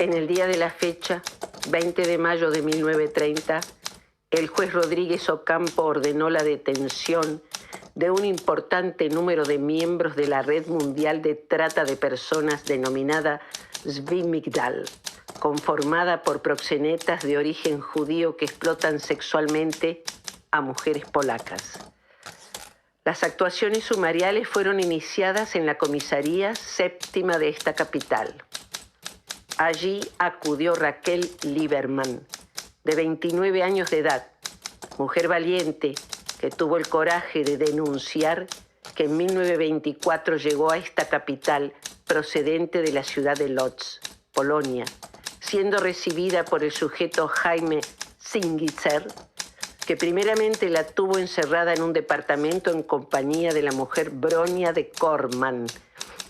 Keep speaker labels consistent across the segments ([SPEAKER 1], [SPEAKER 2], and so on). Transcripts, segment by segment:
[SPEAKER 1] En el día de la fecha, 20 de mayo de 1930, el juez Rodríguez Ocampo ordenó la detención de un importante número de miembros de la Red Mundial de Trata de Personas denominada Zvi Migdal, conformada por proxenetas de origen judío que explotan sexualmente a mujeres polacas. Las actuaciones sumariales fueron iniciadas en la comisaría séptima de esta capital. Allí acudió Raquel Lieberman, de 29 años de edad, mujer valiente que tuvo el coraje de denunciar que en 1924 llegó a esta capital procedente de la ciudad de Lodz, Polonia, siendo recibida por el sujeto Jaime Singitzer, que primeramente la tuvo encerrada en un departamento en compañía de la mujer Bronia de Korman,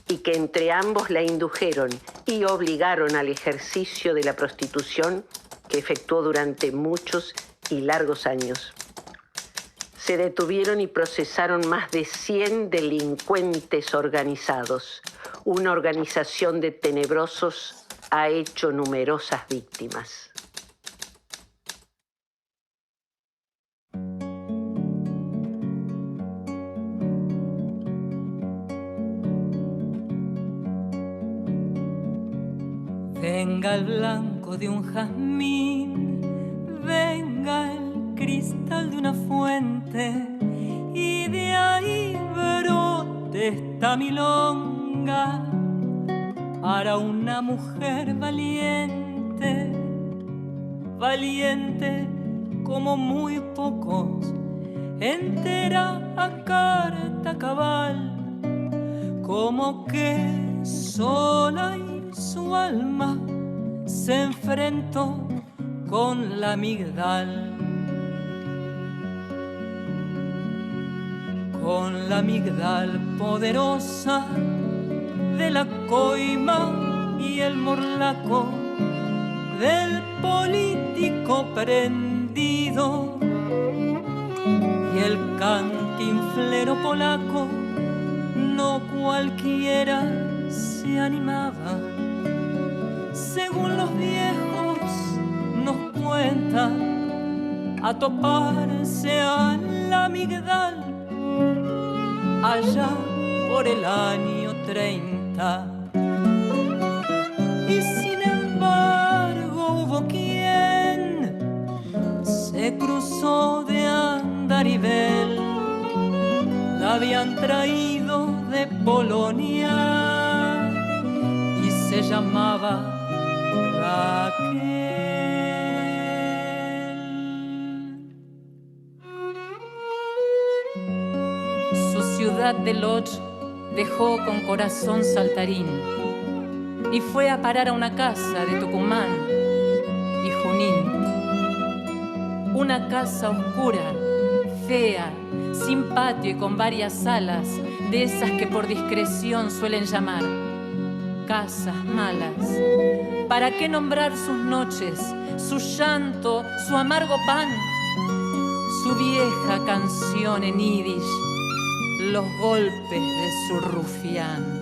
[SPEAKER 1] y que entre ambos la indujeron y obligaron al ejercicio de la prostitución que efectuó durante muchos y largos años. Se detuvieron y procesaron más de 100 delincuentes organizados. Una organización de tenebrosos ha hecho numerosas víctimas.
[SPEAKER 2] Venga el blanco de un jazmín, venga el cristal de una fuente, y de ahí brote esta milonga para una mujer valiente, valiente como muy pocos, entera a carta cabal, como que sola y su alma se enfrentó con la Migdal, con la Migdal poderosa de la coima y el morlaco, del político prendido y el cantinflero polaco. No cualquiera se animaba, según los viejos nos cuentan, a toparse a la Migdal allá por el año 30. Y sin embargo hubo quien se cruzó de andarivel, la habían traído de Polonia y se llamaba Raquel. Su ciudad de Lodz dejó con corazón saltarín y fue a parar a una casa de Tucumán y Junín. Una casa oscura, fea, sin patio y con varias salas, de esas que por discreción suelen llamar casas malas. ¿Para qué nombrar sus noches, su llanto, su amargo pan, su vieja canción en yiddish, los golpes de su rufián?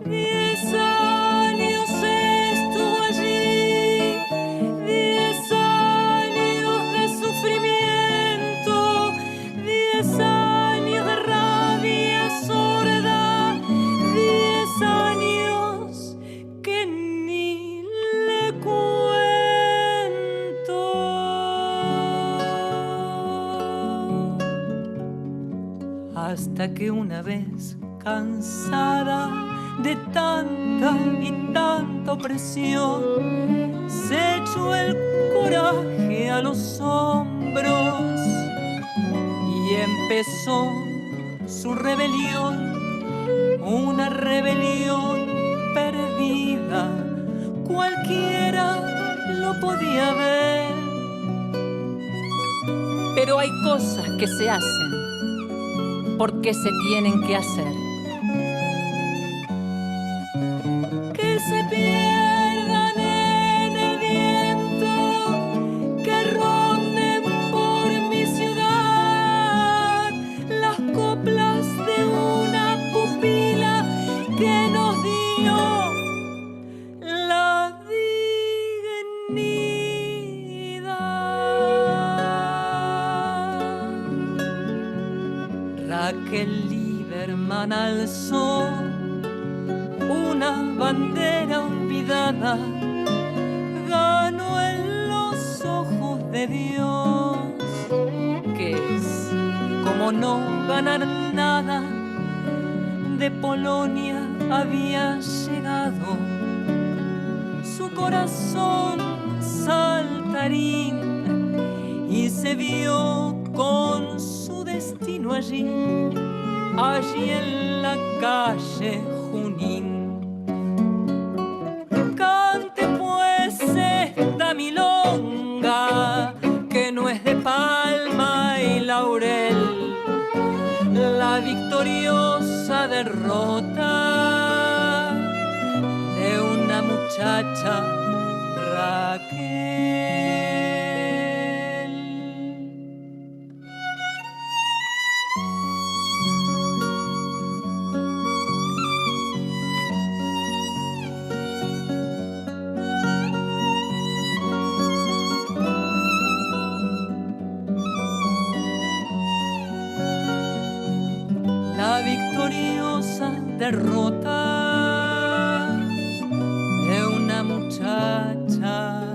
[SPEAKER 2] 10 años estuvo allí, 10 años de sufrimiento, 10 años de rabia sorda, 10 años que ni le cuento. Hasta que una vez, cansada de tanta y tanta opresión, se echó el coraje a los hombros y empezó su rebelión, una rebelión perdida, cualquiera lo podía ver. Pero hay cosas que se hacen porque se tienen que hacer. Que se pierdan en el viento, que ronden por mi ciudad las coplas de una pupila que Raquel Lieberman alzó una bandera olvidada, ganó en los ojos de Dios, que es como no ganar nada. De Polonia había llegado su corazón saltarín y se vio con su destino allí en la calle Junín. Cante pues esta milonga que no es de palma y laurel, la victoriosa derrota de una muchacha Raquel. La victoriosa derrota de una muchacha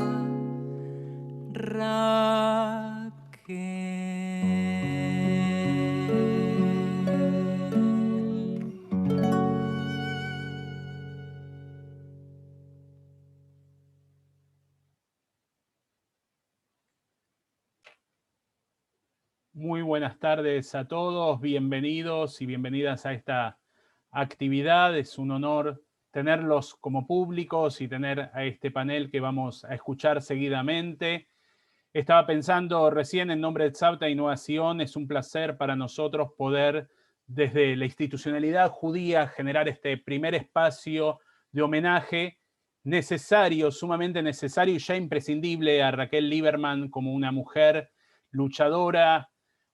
[SPEAKER 3] Muy buenas tardes a todos, bienvenidos y bienvenidas a esta actividad. Es un honor tenerlos como públicos y tener a este panel que vamos a escuchar seguidamente. Estaba pensando recién en nombre de Tzavta Innovación, es un placer para nosotros poder desde la institucionalidad judía generar este primer espacio de homenaje necesario, sumamente necesario y ya imprescindible a Raquel Lieberman como una mujer luchadora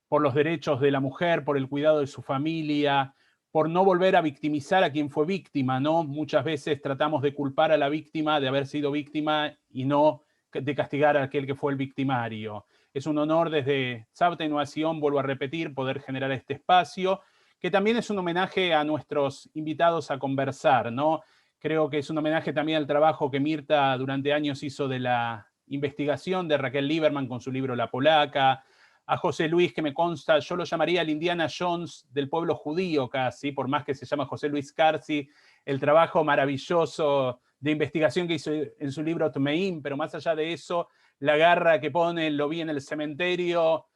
[SPEAKER 3] por los derechos de la mujer, por el cuidado de su familia, por no volver a victimizar a quien fue víctima, ¿no? Muchas veces tratamos de culpar a la víctima de haber sido víctima y no de castigar a aquel que fue el victimario. Es un honor desde Tzavta Innovación, vuelvo a repetir, poder generar este espacio, que también es un homenaje a nuestros invitados a conversar, ¿no? Creo que es un homenaje también al trabajo que Mirta durante años hizo de la investigación de Raquel Lieberman con su libro La Polaca, a José Luis, que me consta, yo lo llamaría el Indiana Jones del pueblo judío casi, por más que se llama José Luis Carci, el trabajo maravilloso de investigación que hizo en su libro Tmeim, pero más allá de eso, la garra que pone, lo vi en el cementerio,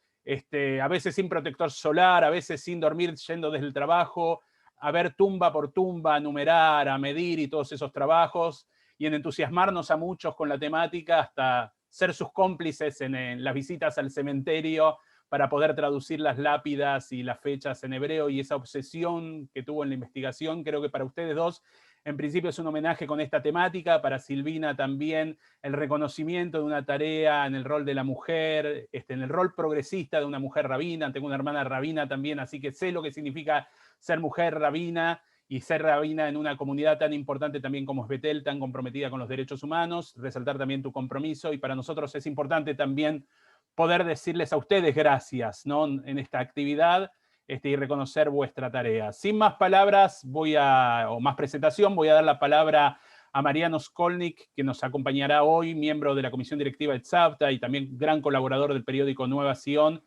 [SPEAKER 3] a veces sin protector solar, a veces sin dormir yendo desde el trabajo, a ver tumba por tumba, a numerar, a medir y todos esos trabajos, y en entusiasmarnos a muchos con la temática hasta ser sus cómplices en las visitas al cementerio para poder traducir las lápidas y las fechas en hebreo, y esa obsesión que tuvo en la investigación, creo que para ustedes dos, en principio es un homenaje con esta temática, para Silvina también el reconocimiento de una tarea en el rol de la mujer, en el rol progresista de una mujer rabina, tengo una hermana rabina también, así que sé lo que significa ser mujer rabina, y ser rabina en una comunidad tan importante también como es Betel, tan comprometida con los derechos humanos, resaltar también tu compromiso, y para nosotros es importante también poder decirles a ustedes gracias, ¿no? En esta actividad y reconocer vuestra tarea. Sin más palabras, o más presentación, voy a dar la palabra a Mariano Skolnik, que nos acompañará hoy, miembro de la Comisión Directiva de Tzavta y también gran colaborador del periódico Nueva Sion,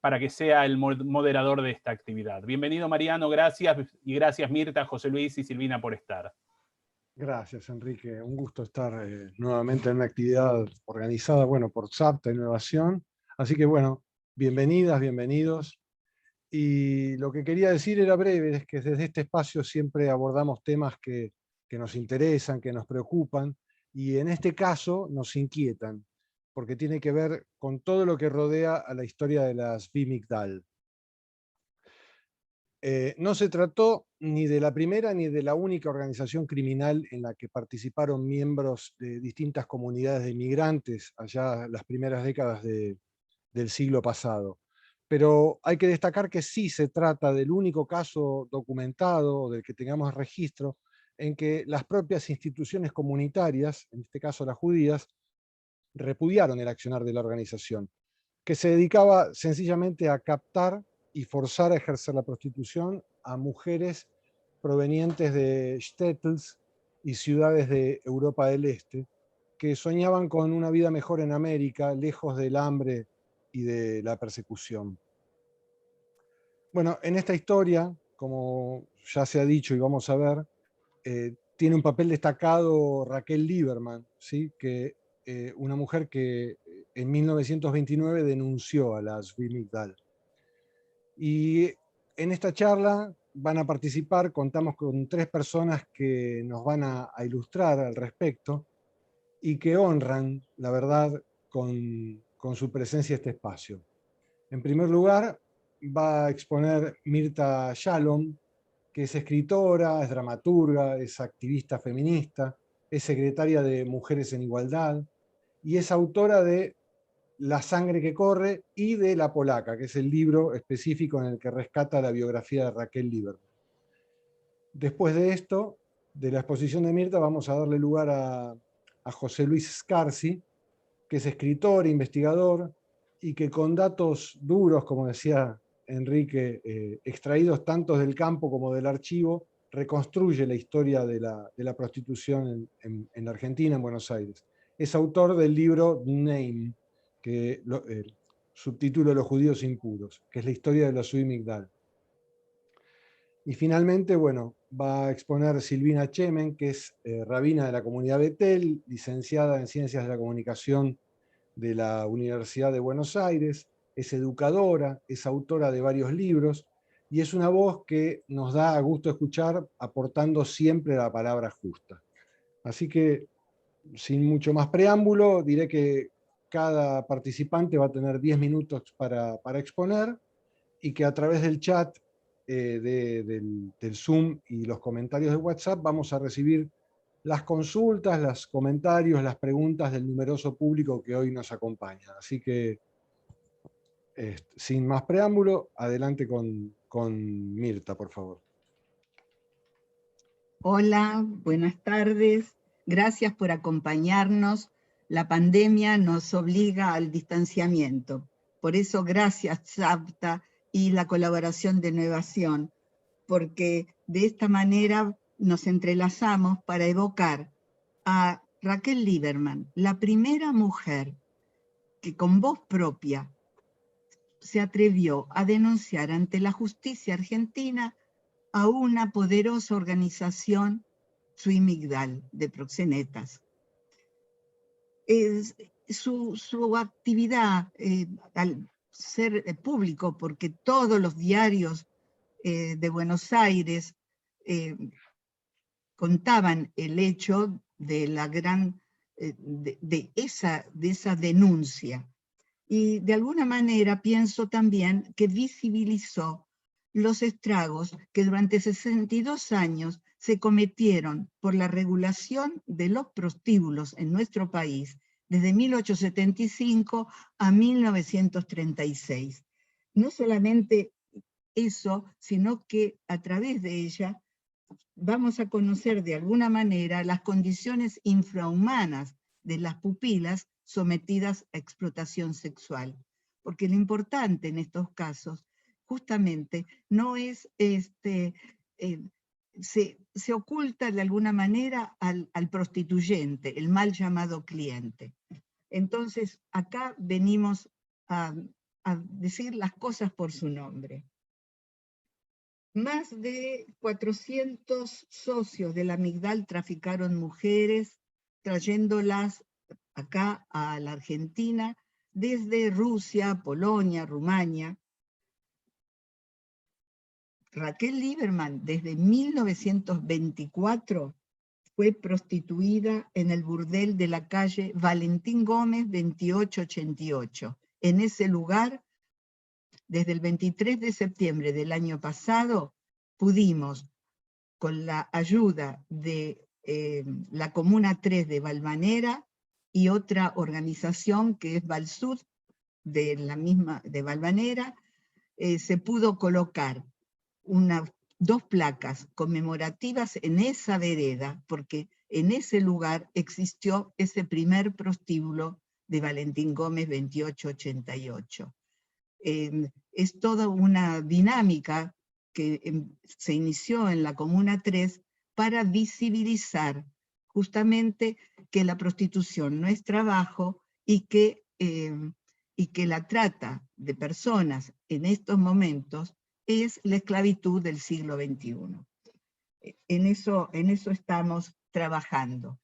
[SPEAKER 3] para que sea el moderador de esta actividad. Bienvenido, Mariano, gracias, y gracias Mirta, José Luis y Silvina por estar.
[SPEAKER 4] Gracias, Enrique. Un gusto estar nuevamente en una actividad organizada, bueno, por Tzavta Innovación. Así que, bueno, bienvenidas, bienvenidos. Y lo que quería decir era breve, es que desde este espacio siempre abordamos temas que nos interesan, que nos preocupan, y en este caso nos inquietan, porque tiene que ver con todo lo que rodea a la historia de las Bimigdal. No se trató ni de la primera ni de la única organización criminal en la que participaron miembros de distintas comunidades de inmigrantes allá las primeras décadas del siglo pasado. Pero hay que destacar que sí se trata del único caso documentado, del que tengamos registro, en que las propias instituciones comunitarias, en este caso las judías, repudiaron el accionar de la organización, que se dedicaba sencillamente a captar y forzar a ejercer la prostitución a mujeres provenientes de shtetls y ciudades de Europa del Este, que soñaban con una vida mejor en América, lejos del hambre y de la persecución. Bueno, en esta historia, como ya se ha dicho y vamos a ver, tiene un papel destacado Raquel Lieberman, ¿sí? Una mujer que en 1929 denunció a la Zvi Migdal. Y en esta charla van a participar, contamos con 3 personas que nos van a ilustrar al respecto y que honran, la verdad, con su presencia este espacio. En primer lugar, va a exponer Mirta Shalom, que es escritora, es dramaturga, es activista feminista, es secretaria de Mujeres en Igualdad y es autora de La sangre que corre y de La polaca, que es el libro específico en el que rescata la biografía de Raquel Lieberman. Después de esto, de la exposición de Mirta, vamos a darle lugar a José Luis Scarsi, que es escritor, investigador, y que con datos duros, como decía Enrique, extraídos tanto del campo como del archivo, reconstruye la historia de la prostitución en la Argentina, en Buenos Aires. Es autor del libro Name, que el subtítulo Los judíos impuros, que es la historia de la Zvi Migdal. Y finalmente, bueno, va a exponer Silvina Chemen, que es rabina de la comunidad Betel, licenciada en Ciencias de la Comunicación de la Universidad de Buenos Aires, es educadora, es autora de varios libros, y es una voz que nos da gusto escuchar, aportando siempre la palabra justa. Así que, sin mucho más preámbulo, diré que cada participante va a tener 10 minutos para exponer, y que a través del chat del Zoom y los comentarios de WhatsApp vamos a recibir las consultas, los comentarios, las preguntas del numeroso público que hoy nos acompaña. Así que, sin más preámbulo, adelante con Mirta, por favor.
[SPEAKER 5] Hola, buenas tardes. Gracias por acompañarnos. La pandemia nos obliga al distanciamiento. Por eso, gracias, Sabta, y la colaboración de Innovación, porque de esta manera nos entrelazamos para evocar a Raquel Lieberman, la primera mujer que con voz propia se atrevió a denunciar ante la justicia argentina a una poderosa organización Zvi Migdal de proxenetas. Su actividad al ser público, porque todos los diarios de Buenos Aires contaban el hecho de la gran de esa denuncia, y de alguna manera pienso también que visibilizó los estragos que durante 62 años se cometieron por la regulación de los prostíbulos en nuestro país desde 1875 a 1936. No solamente eso, sino que a través de ella vamos a conocer de alguna manera las condiciones infrahumanas de las pupilas sometidas a explotación sexual. Porque lo importante en estos casos justamente no es, se oculta de alguna manera al prostituyente, el mal llamado cliente. Entonces acá venimos a decir las cosas por su nombre. Más de 400 socios de la Migdal traficaron mujeres, trayéndolas acá a la Argentina, desde Rusia, Polonia, Rumania. Raquel Lieberman, desde 1924, fue prostituida en el burdel de la calle Valentín Gómez 2888. En ese lugar, desde el 23 de septiembre del año pasado, pudimos, con la ayuda de la Comuna 3 de Valvanera y otra organización que es Valsud, de la misma de Valvanera, se pudo colocar dos placas conmemorativas en esa vereda, porque en ese lugar existió ese primer prostíbulo de Valentín Gómez 2888. Es toda una dinámica que se inició en la Comuna 3 para visibilizar justamente que la prostitución no es trabajo y que la trata de personas en estos momentos es la esclavitud del siglo XXI. En eso estamos trabajando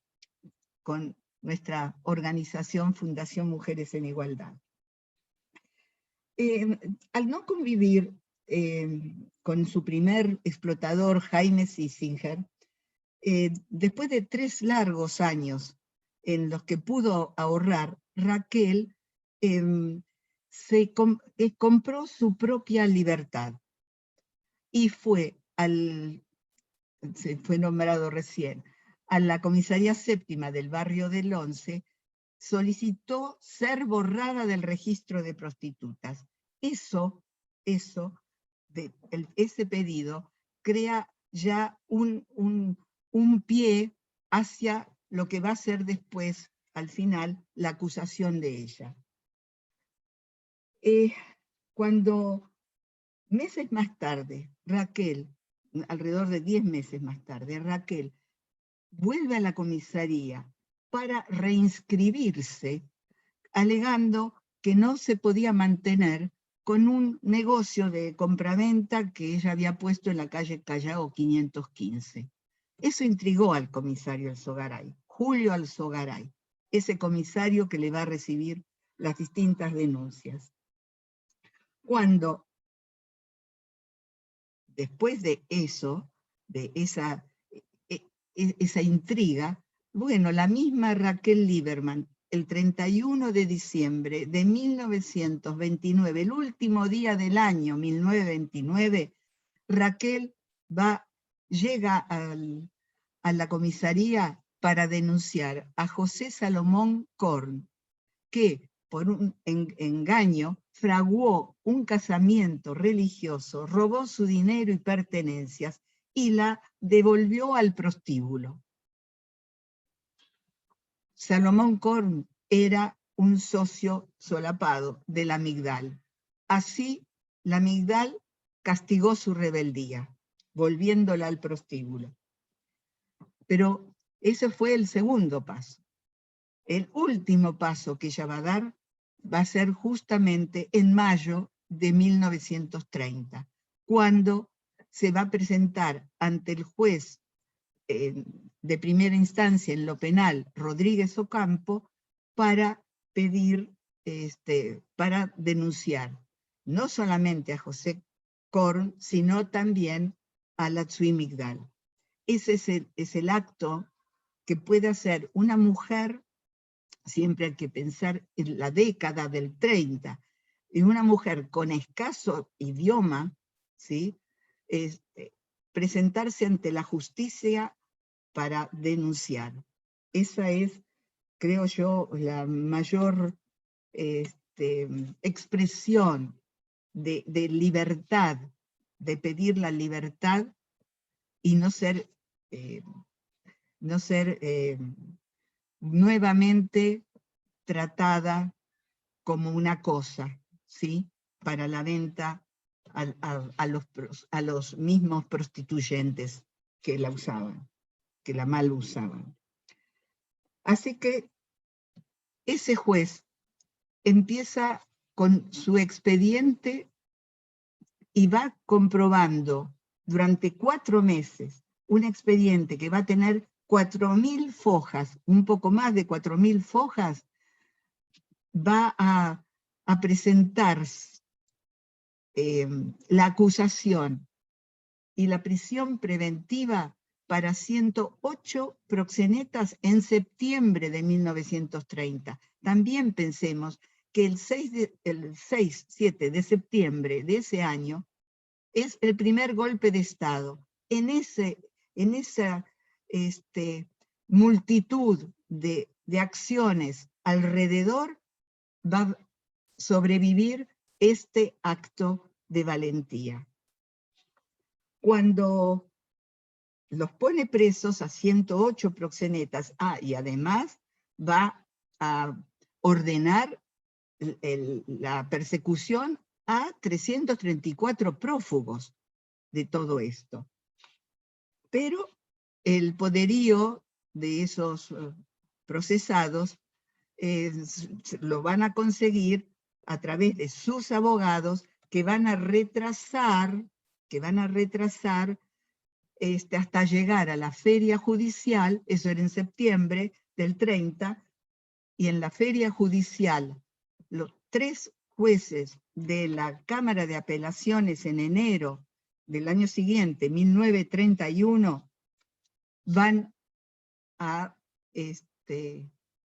[SPEAKER 5] con nuestra organización Fundación Mujeres en Igualdad. Al no convivir con su primer explotador, Jaime Sissinger, después de 3 largos años en los que pudo ahorrar, Raquel compró su propia libertad y fue nombrado recién a la Comisaría Séptima del barrio del Once, solicitó ser borrada del registro de prostitutas. Ese pedido crea ya un pie hacia lo que va a ser después, al final, la acusación de ella. Cuando meses más tarde, Raquel, alrededor de 10 meses más tarde, Raquel vuelve a la comisaría para reinscribirse, alegando que no se podía mantener con un negocio de compraventa que ella había puesto en la calle Callao 515. Eso intrigó al comisario Alzogaray, Julio Alzogaray, ese comisario que le va a recibir las distintas denuncias. Cuando, después de eso, de esa intriga, bueno, la misma Raquel Lieberman, el 31 de diciembre de 1929, el último día del año 1929, Raquel llega a la comisaría para denunciar a José Salomón Korn, que por un engaño fraguó un casamiento religioso, robó su dinero y pertenencias y la devolvió al prostíbulo. Salomón Korn era un socio solapado de la Migdal. Así, la Migdal castigó su rebeldía, volviéndola al prostíbulo. Pero ese fue el segundo paso. El último paso que ella va a dar va a ser justamente en mayo de 1930, cuando se va a presentar ante el juez de primera instancia en lo penal, Rodríguez Ocampo, para pedir, para denunciar no solamente a José Korn, sino también a la Tzvi Migdal. Ese es el acto que puede hacer una mujer, siempre hay que pensar en la década del 30, y una mujer con escaso idioma, ¿sí? Presentarse ante la justicia para denunciar. Esa es, creo yo, la mayor expresión de libertad, de pedir la libertad y no ser nuevamente tratada como una cosa, ¿sí? Para la venta a los mismos prostituyentes que la usaban, que la mal usaban. Así que ese juez empieza con su expediente y va comprobando durante 4 meses un expediente que va a tener 4.000 fojas, un poco más de 4.000 fojas, va a presentar la acusación y la prisión preventiva para 108 proxenetas en septiembre de 1930. También pensemos que el 6-7 de septiembre de ese año es el primer golpe de Estado. En esa multitud de acciones alrededor va a sobrevivir este acto de valentía. Cuando los pone presos a 108 proxenetas, y además va a ordenar la persecución a 334 prófugos de todo esto. Pero el poderío de esos procesados lo van a conseguir a través de sus abogados que van a retrasar hasta llegar a la feria judicial, eso era en septiembre del 30, y en la feria judicial los 3 jueces de la Cámara de Apelaciones en enero del año siguiente, 1931, van a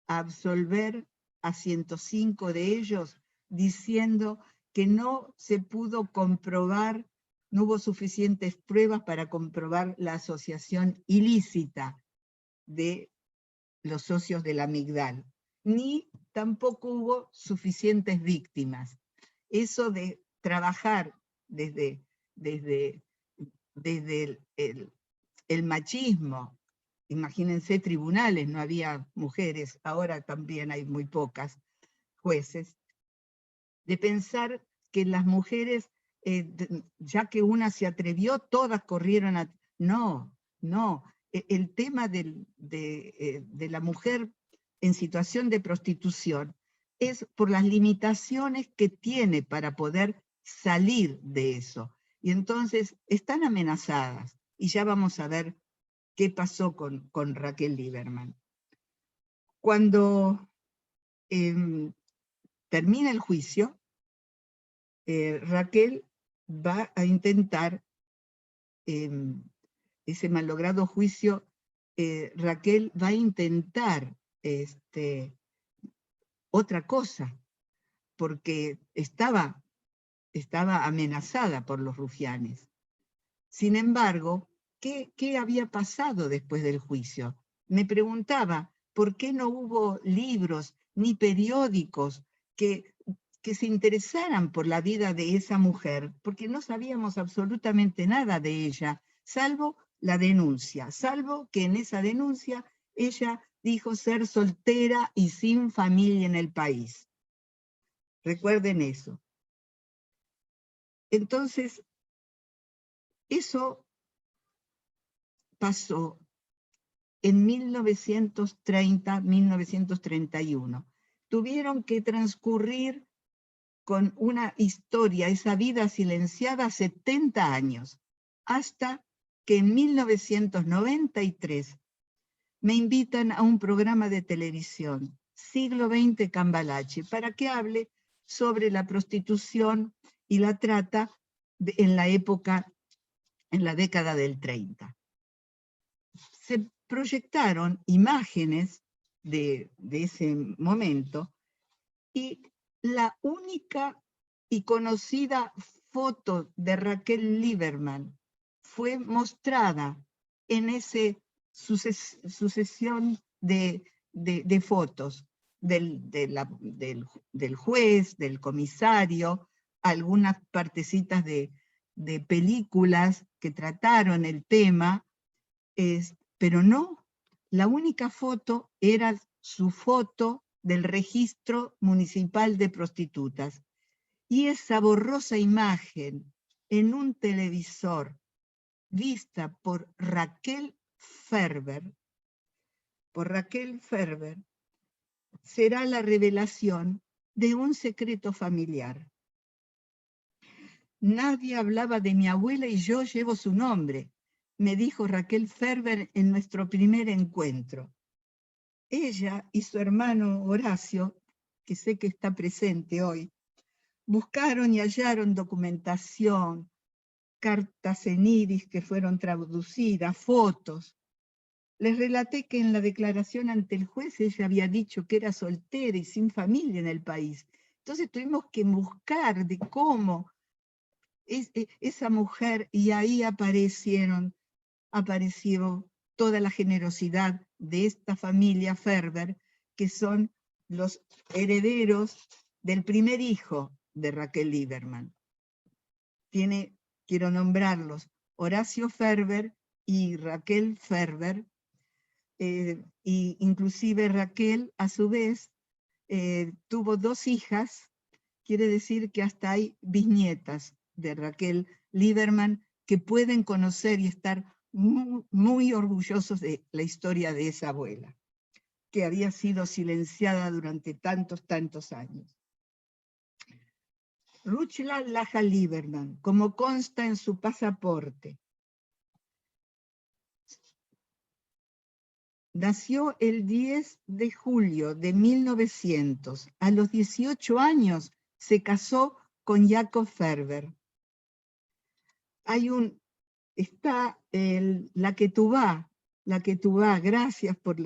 [SPEAKER 5] absolver a 105 de ellos, diciendo que no se pudo comprobar, no hubo suficientes pruebas para comprobar la asociación ilícita de los socios de la Migdal, ni tampoco hubo suficientes víctimas. Eso de trabajar desde el machismo, imagínense tribunales, no había mujeres, ahora también hay muy pocas jueces, de pensar que las mujeres, ya que una se atrevió, todas corrieron a... No, el tema de la mujer en situación de prostitución es por las limitaciones que tiene para poder salir de eso. Y entonces están amenazadas, y ya vamos a ver qué pasó con Raquel Lieberman. Cuando termina el juicio, Raquel va a intentar, ese malogrado juicio, Raquel va a intentar otra cosa, porque estaba amenazada por los rufianes. Sin embargo, ¿qué había pasado después del juicio? Me preguntaba, ¿por qué no hubo libros ni periódicos que se interesaran por la vida de esa mujer? Porque no sabíamos absolutamente nada de ella, salvo la denuncia, salvo que en esa denuncia ella dijo ser soltera y sin familia en el país. Recuerden eso. Entonces, eso pasó en 1930-1931. Tuvieron que transcurrir con una historia, esa vida silenciada, 70 años, hasta que en 1993 me invitan a un programa de televisión, Siglo XX Cambalache, para que hable sobre la prostitución y la trata en la década del 30. Se proyectaron imágenes de ese momento, y la única y conocida foto de Raquel Lieberman fue mostrada en esa sucesión de fotos del juez, del comisario, algunas partecitas de películas que trataron el tema, pero no, la única foto era su foto del registro municipal de prostitutas. Y esa borrosa imagen en un televisor vista por Raquel Ferber, será la revelación de un secreto familiar. Nadie hablaba de mi abuela y yo llevo su nombre, me dijo Raquel Ferber en nuestro primer encuentro. Ella y su hermano Horacio, que sé que está presente hoy, buscaron y hallaron documentación, cartas en iris que fueron traducidas, fotos. Les relaté que en la declaración ante el juez ella había dicho que era soltera y sin familia en el país. Entonces tuvimos que buscar de cómo esa mujer, y ahí apareció toda la generosidad de esta familia Ferber, que son los herederos del primer hijo de Raquel Lieberman. Quiero nombrarlos, Horacio Ferber y Raquel Ferber, y inclusive Raquel, a su vez, tuvo 2 hijas, quiere decir que hasta hay bisnietas de Raquel Lieberman que pueden conocer y estar muy, muy orgullosos de la historia de esa abuela, que había sido silenciada durante tantos años. Ruchla Laja Lieberman, como consta en su pasaporte, nació el 10 de julio de 1900. A los 18 años se casó con Jakob Ferber. Está la Ketubá, gracias por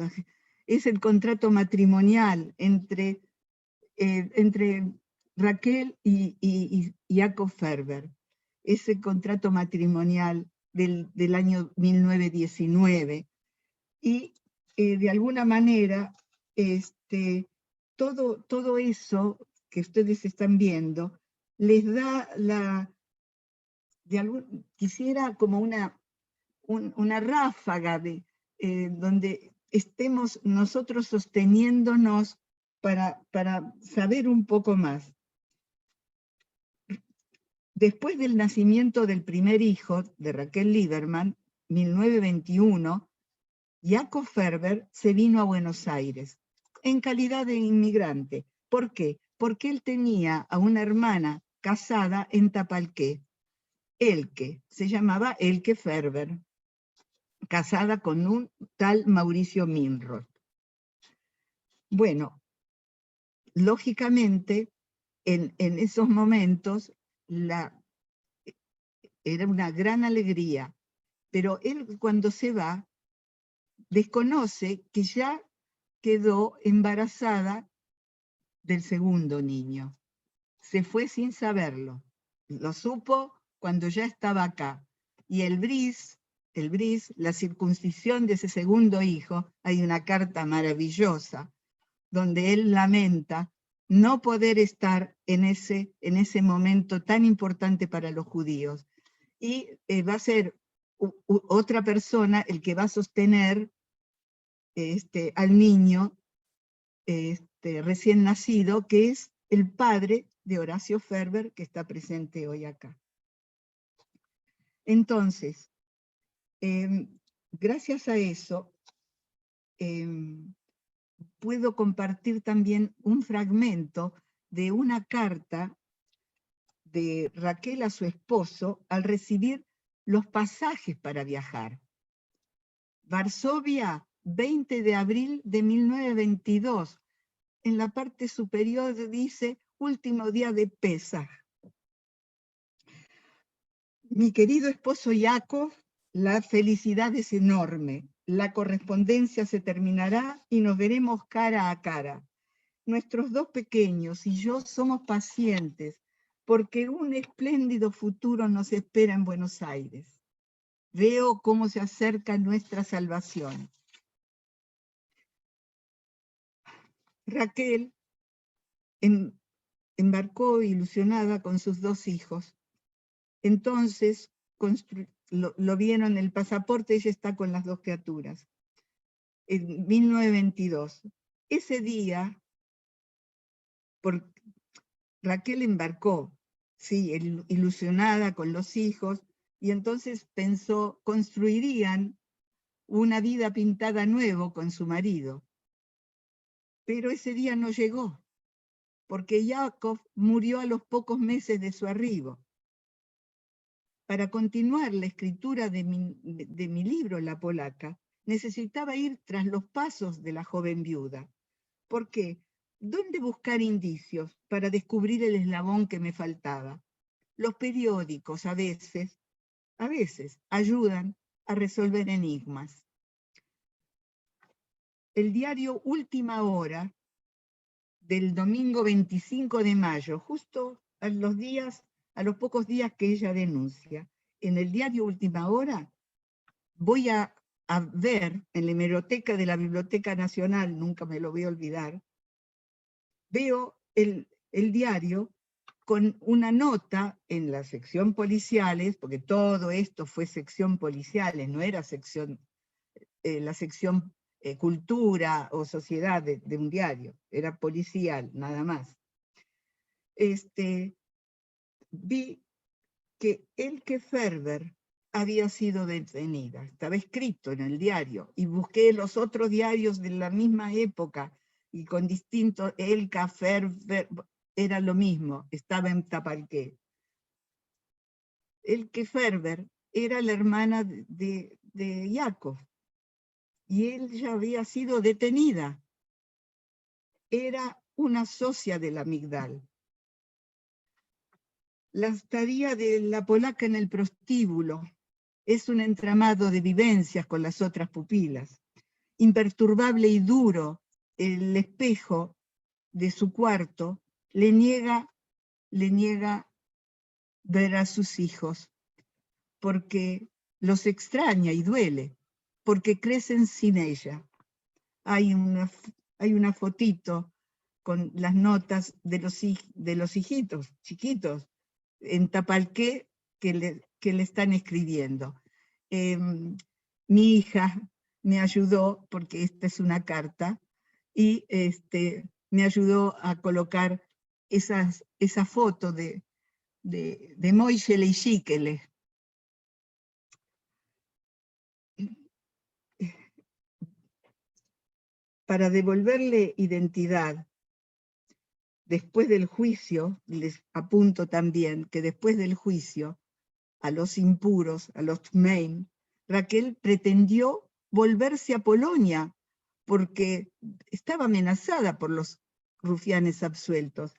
[SPEAKER 5] es el contrato matrimonial entre Raquel y Jakob Ferber. Ese contrato matrimonial del año 1919. Y de alguna manera, todo eso que ustedes están viendo, les da quisiera como una ráfaga donde estemos nosotros sosteniéndonos para saber un poco más. Después del nacimiento del primer hijo de Raquel Lieberman, 1921, Jakob Ferber se vino a Buenos Aires en calidad de inmigrante. ¿Por qué? Porque él tenía a una hermana casada en Tapalqué, Elke, se llamaba Elke Ferber, casada con un tal Mauricio Minroth. Bueno, lógicamente, en esos momentos era una gran alegría, pero él cuando se va, desconoce que ya quedó embarazada del segundo niño. Se fue sin saberlo. Lo supo cuando ya estaba acá. Y el bris, la circuncisión de ese segundo hijo, hay una carta maravillosa donde él lamenta no poder estar en ese momento tan importante para los judíos. Y va a ser otra persona el que va a sostener al niño recién nacido, que es el padre de Horacio Ferber, que está presente hoy acá. Entonces, gracias a eso, puedo compartir también un fragmento de una carta de Raquel a su esposo al recibir los pasajes para viajar. Varsovia, 20 de abril de 1922. En la parte superior dice, último día de Pesaj. Mi querido esposo Jakob, la felicidad es enorme. La correspondencia se terminará y nos veremos cara a cara. Nuestros dos pequeños y yo somos pacientes porque un espléndido futuro nos espera en Buenos Aires. Veo cómo se acerca nuestra salvación. Raquel embarcó ilusionada con sus dos hijos. Entonces lo vieron en el pasaporte, ella está con las dos criaturas. En 1922. Ese día, Raquel embarcó, sí, ilusionada con los hijos, y entonces pensó, construirían una vida pintada nuevo con su marido. Pero ese día no llegó, porque Jakob murió a los pocos meses de su arribo. Para continuar la escritura de mi libro, La Polaca, necesitaba ir tras los pasos de la joven viuda. ¿Por qué? ¿Dónde buscar indicios para descubrir el eslabón que me faltaba? Los periódicos a veces ayudan a resolver enigmas. El diario Última Hora del domingo 25 de mayo, justo a los pocos días que ella denuncia, en el diario Última Hora, voy a ver en la hemeroteca de la Biblioteca Nacional, nunca me lo voy a olvidar, veo el diario con una nota en la sección policiales, porque todo esto fue sección policiales, no era la sección cultura o sociedad de un diario, era policial, nada más. vi que Elke Ferber había sido detenida. Estaba escrito en el diario, y busqué los otros diarios de la misma época, y con distintos, Elke Ferber, era lo mismo, estaba en Tapalqué. Elke Ferber era la hermana de Jacob, y ella había sido detenida. Era una socia de la Migdal. La estadía de la polaca en el prostíbulo es un entramado de vivencias con las otras pupilas. Imperturbable y duro, el espejo de su cuarto le niega ver a sus hijos, porque los extraña y duele, porque crecen sin ella. Hay una fotito con las notas de los hijitos chiquitos en Tapalqué que le están escribiendo. Mi hija me ayudó, porque esta es una carta, y me ayudó a colocar esa foto de Moisele y Shikele. Para devolverle identidad, después del juicio, les apunto también que después del juicio, a los impuros, a los tmeim, Raquel pretendió volverse a Polonia porque estaba amenazada por los rufianes absueltos,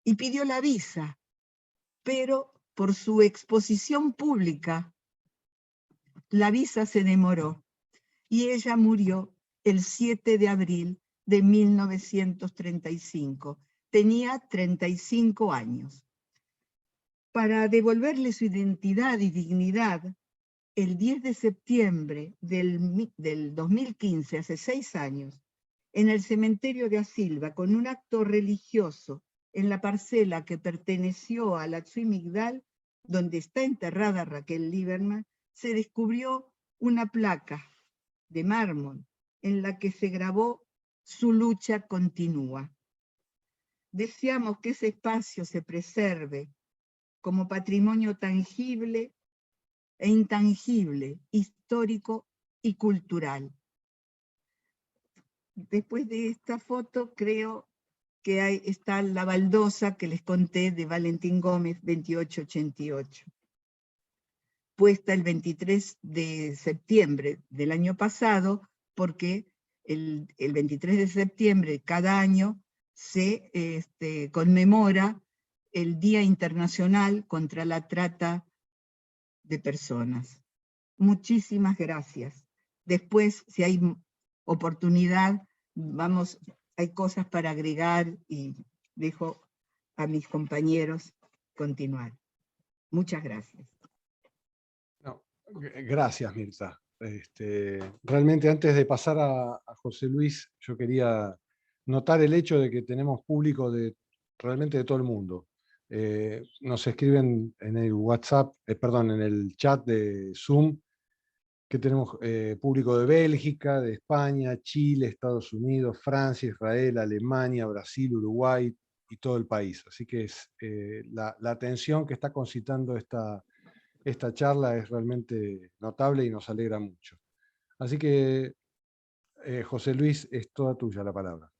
[SPEAKER 5] y pidió la visa, pero por su exposición pública, la visa se demoró, y ella murió el 7 de abril de 1935. Tenía 35 años. Para devolverle su identidad y dignidad, el 10 de septiembre del 2015, hace 6 años, en el cementerio de Asilva, con un acto religioso en la parcela que perteneció a la Tzvi Migdal, donde está enterrada Raquel Lieberman, se descubrió una placa de mármol en la que se grabó: su lucha continúa. Deseamos que ese espacio se preserve como patrimonio tangible e intangible, histórico y cultural. Después de esta foto, creo que está la baldosa que les conté de Valentín Gómez, 2888. Puesta el 23 de septiembre del año pasado, porque el 23 de septiembre cada año se conmemora el Día Internacional contra la Trata de Personas. Muchísimas gracias. Después, si hay oportunidad, hay cosas para agregar, y dejo a mis compañeros continuar. Muchas gracias.
[SPEAKER 4] No, gracias, Mirta. Realmente, antes de pasar a José Luis, yo quería notar el hecho de que tenemos público realmente de todo el mundo. Nos escriben en el WhatsApp, en el chat de Zoom, que tenemos público de Bélgica, de España, Chile, Estados Unidos, Francia, Israel, Alemania, Brasil, Uruguay y todo el país. Así que la atención que está concitando esta charla es realmente notable y nos alegra mucho. Así que, José Luis, es toda tuya la palabra.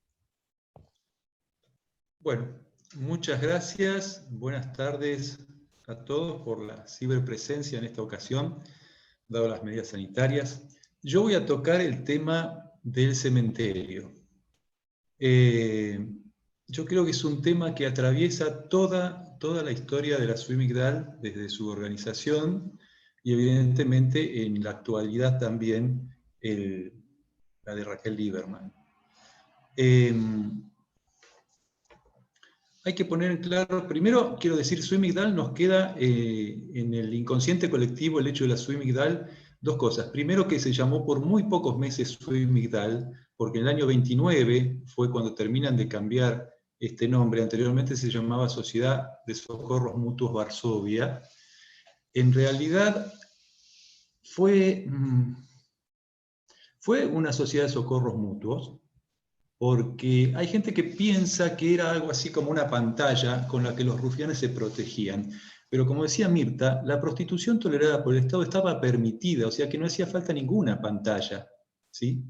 [SPEAKER 6] Bueno, muchas gracias. Buenas tardes a todos por la ciberpresencia en esta ocasión, dado las medidas sanitarias. Yo voy a tocar el tema del cementerio. Yo creo que es un tema que atraviesa toda la historia de la Tzvi Migdal desde su organización, y evidentemente en la actualidad también la de Raquel Lieberman. Hay que poner en claro, primero quiero decir, Tzvi Migdal nos queda en el inconsciente colectivo, el hecho de la Tzvi Migdal, dos cosas. Primero, que se llamó por muy pocos meses Tzvi Migdal, porque en el año 29 fue cuando terminan de cambiar este nombre. Anteriormente se llamaba Sociedad de Socorros Mutuos Varsovia. En realidad fue una sociedad de socorros mutuos porque hay gente que piensa que era algo así como una pantalla con la que los rufianes se protegían. Pero como decía Mirta, la prostitución tolerada por el Estado estaba permitida, o sea que no hacía falta ninguna pantalla, ¿sí?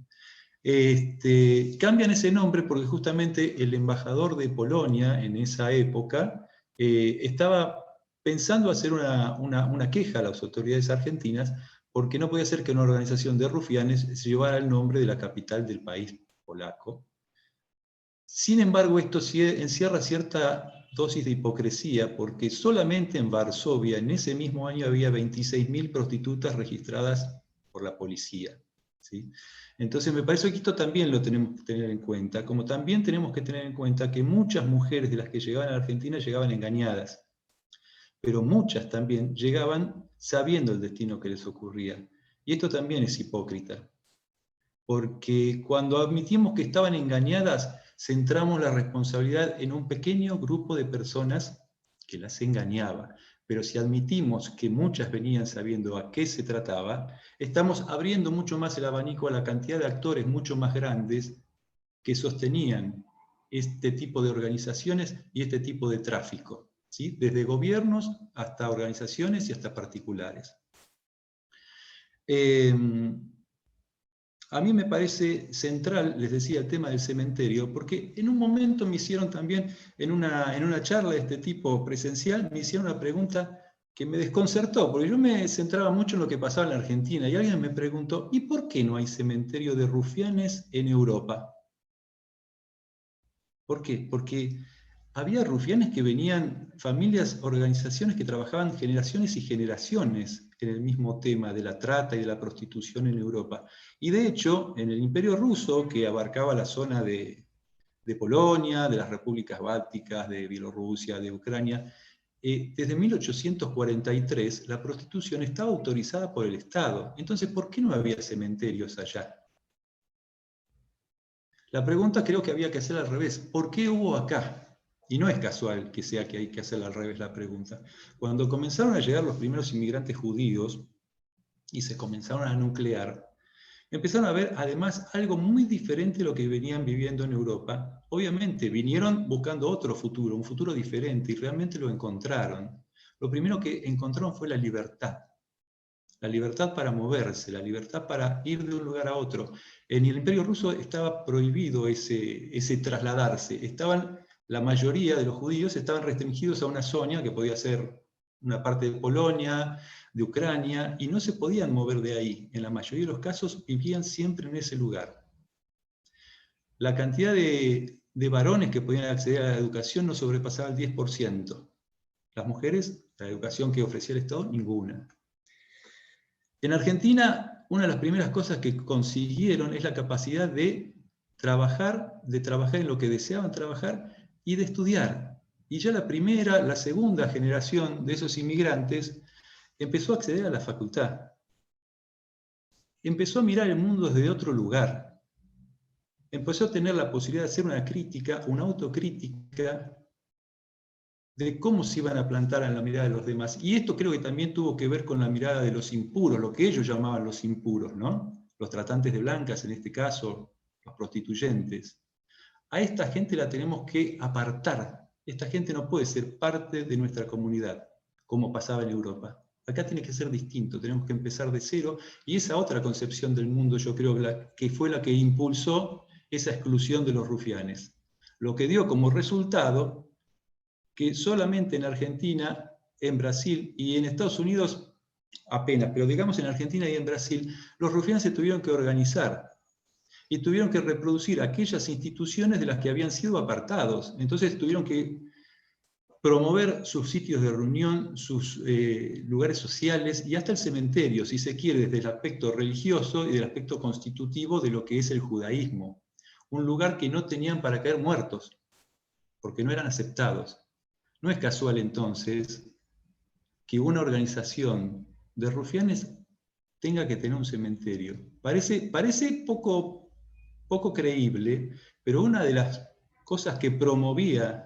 [SPEAKER 6] Cambian ese nombre porque justamente el embajador de Polonia en esa época estaba pensando hacer una queja a las autoridades argentinas porque no podía ser que una organización de rufianes llevara el nombre de la capital del país polaco. Sin embargo, esto encierra cierta dosis de hipocresía, porque solamente en Varsovia, en ese mismo año, había 26.000 prostitutas registradas por la policía, ¿sí? Entonces me parece que esto también lo tenemos que tener en cuenta, como también tenemos que tener en cuenta que muchas mujeres de las que llegaban a Argentina llegaban engañadas, pero muchas también llegaban sabiendo el destino que les ocurría. Y esto también es hipócrita, porque cuando admitimos que estaban engañadas, centramos la responsabilidad en un pequeño grupo de personas que las engañaba. Pero si admitimos que muchas venían sabiendo a qué se trataba, estamos abriendo mucho más el abanico a la cantidad de actores mucho más grandes que sostenían este tipo de organizaciones y este tipo de tráfico, ¿sí? Desde gobiernos hasta organizaciones y hasta particulares. A mí me parece central, les decía, el tema del cementerio, porque en un momento me hicieron también, en una charla de este tipo presencial, me hicieron una pregunta que me desconcertó, porque yo me centraba mucho en lo que pasaba en la Argentina, y alguien me preguntó, ¿y por qué no hay cementerio de rufianes en Europa? ¿Por qué? Porque había rufianes que venían, familias, organizaciones que trabajaban generaciones y generaciones en el mismo tema de la trata y de la prostitución en Europa. Y de hecho, en el Imperio Ruso, que abarcaba la zona de Polonia, de las repúblicas bálticas, de Bielorrusia, de Ucrania, desde 1843 la prostitución estaba autorizada por el Estado. Entonces, ¿por qué no había cementerios allá? La pregunta creo que había que hacer al revés. ¿Por qué hubo acá? Y no es casual que sea que hay que hacer al revés la pregunta. Cuando comenzaron a llegar los primeros inmigrantes judíos y se comenzaron a nuclear, empezaron a ver además algo muy diferente de lo que venían viviendo en Europa. Obviamente vinieron buscando otro futuro, un futuro diferente, y realmente lo encontraron. Lo primero que encontraron fue la libertad. La libertad para moverse, la libertad para ir de un lugar a otro. En el Imperio Ruso estaba prohibido ese trasladarse. La mayoría de los judíos estaban restringidos a una zona que podía ser una parte de Polonia, de Ucrania, y no se podían mover de ahí. En la mayoría de los casos vivían siempre en ese lugar. La cantidad de varones que podían acceder a la educación no sobrepasaba el 10%. Las mujeres, la educación que ofrecía el Estado, ninguna. En Argentina, una de las primeras cosas que consiguieron es la capacidad de trabajar en lo que deseaban trabajar y de estudiar. Y ya la segunda generación de esos inmigrantes empezó a acceder a la facultad. Empezó a mirar el mundo desde otro lugar. Empezó a tener la posibilidad de hacer una crítica, una autocrítica de cómo se iban a plantar en la mirada de los demás. Y esto creo que también tuvo que ver con la mirada de los impuros, lo que ellos llamaban los impuros, ¿no? Los tratantes de blancas, en este caso, los prostituyentes. A esta gente la tenemos que apartar. Esta gente no puede ser parte de nuestra comunidad, como pasaba en Europa. Acá tiene que ser distinto, tenemos que empezar de cero, y esa otra concepción del mundo, yo creo que fue la que impulsó esa exclusión de los rufianes. Lo que dio como resultado que solamente en Argentina, en Brasil y en Estados Unidos apenas, pero digamos en Argentina y en Brasil, los rufianes se tuvieron que organizar y tuvieron que reproducir aquellas instituciones de las que habían sido apartados. Entonces tuvieron que promover sus sitios de reunión, sus lugares sociales y hasta el cementerio, si se quiere, desde el aspecto religioso y del aspecto constitutivo de lo que es el judaísmo. Un lugar que no tenían para caer muertos, porque no eran aceptados. No es casual entonces que una organización de rufianes tenga que tener un cementerio. Parece poco creíble, pero una de las cosas que promovía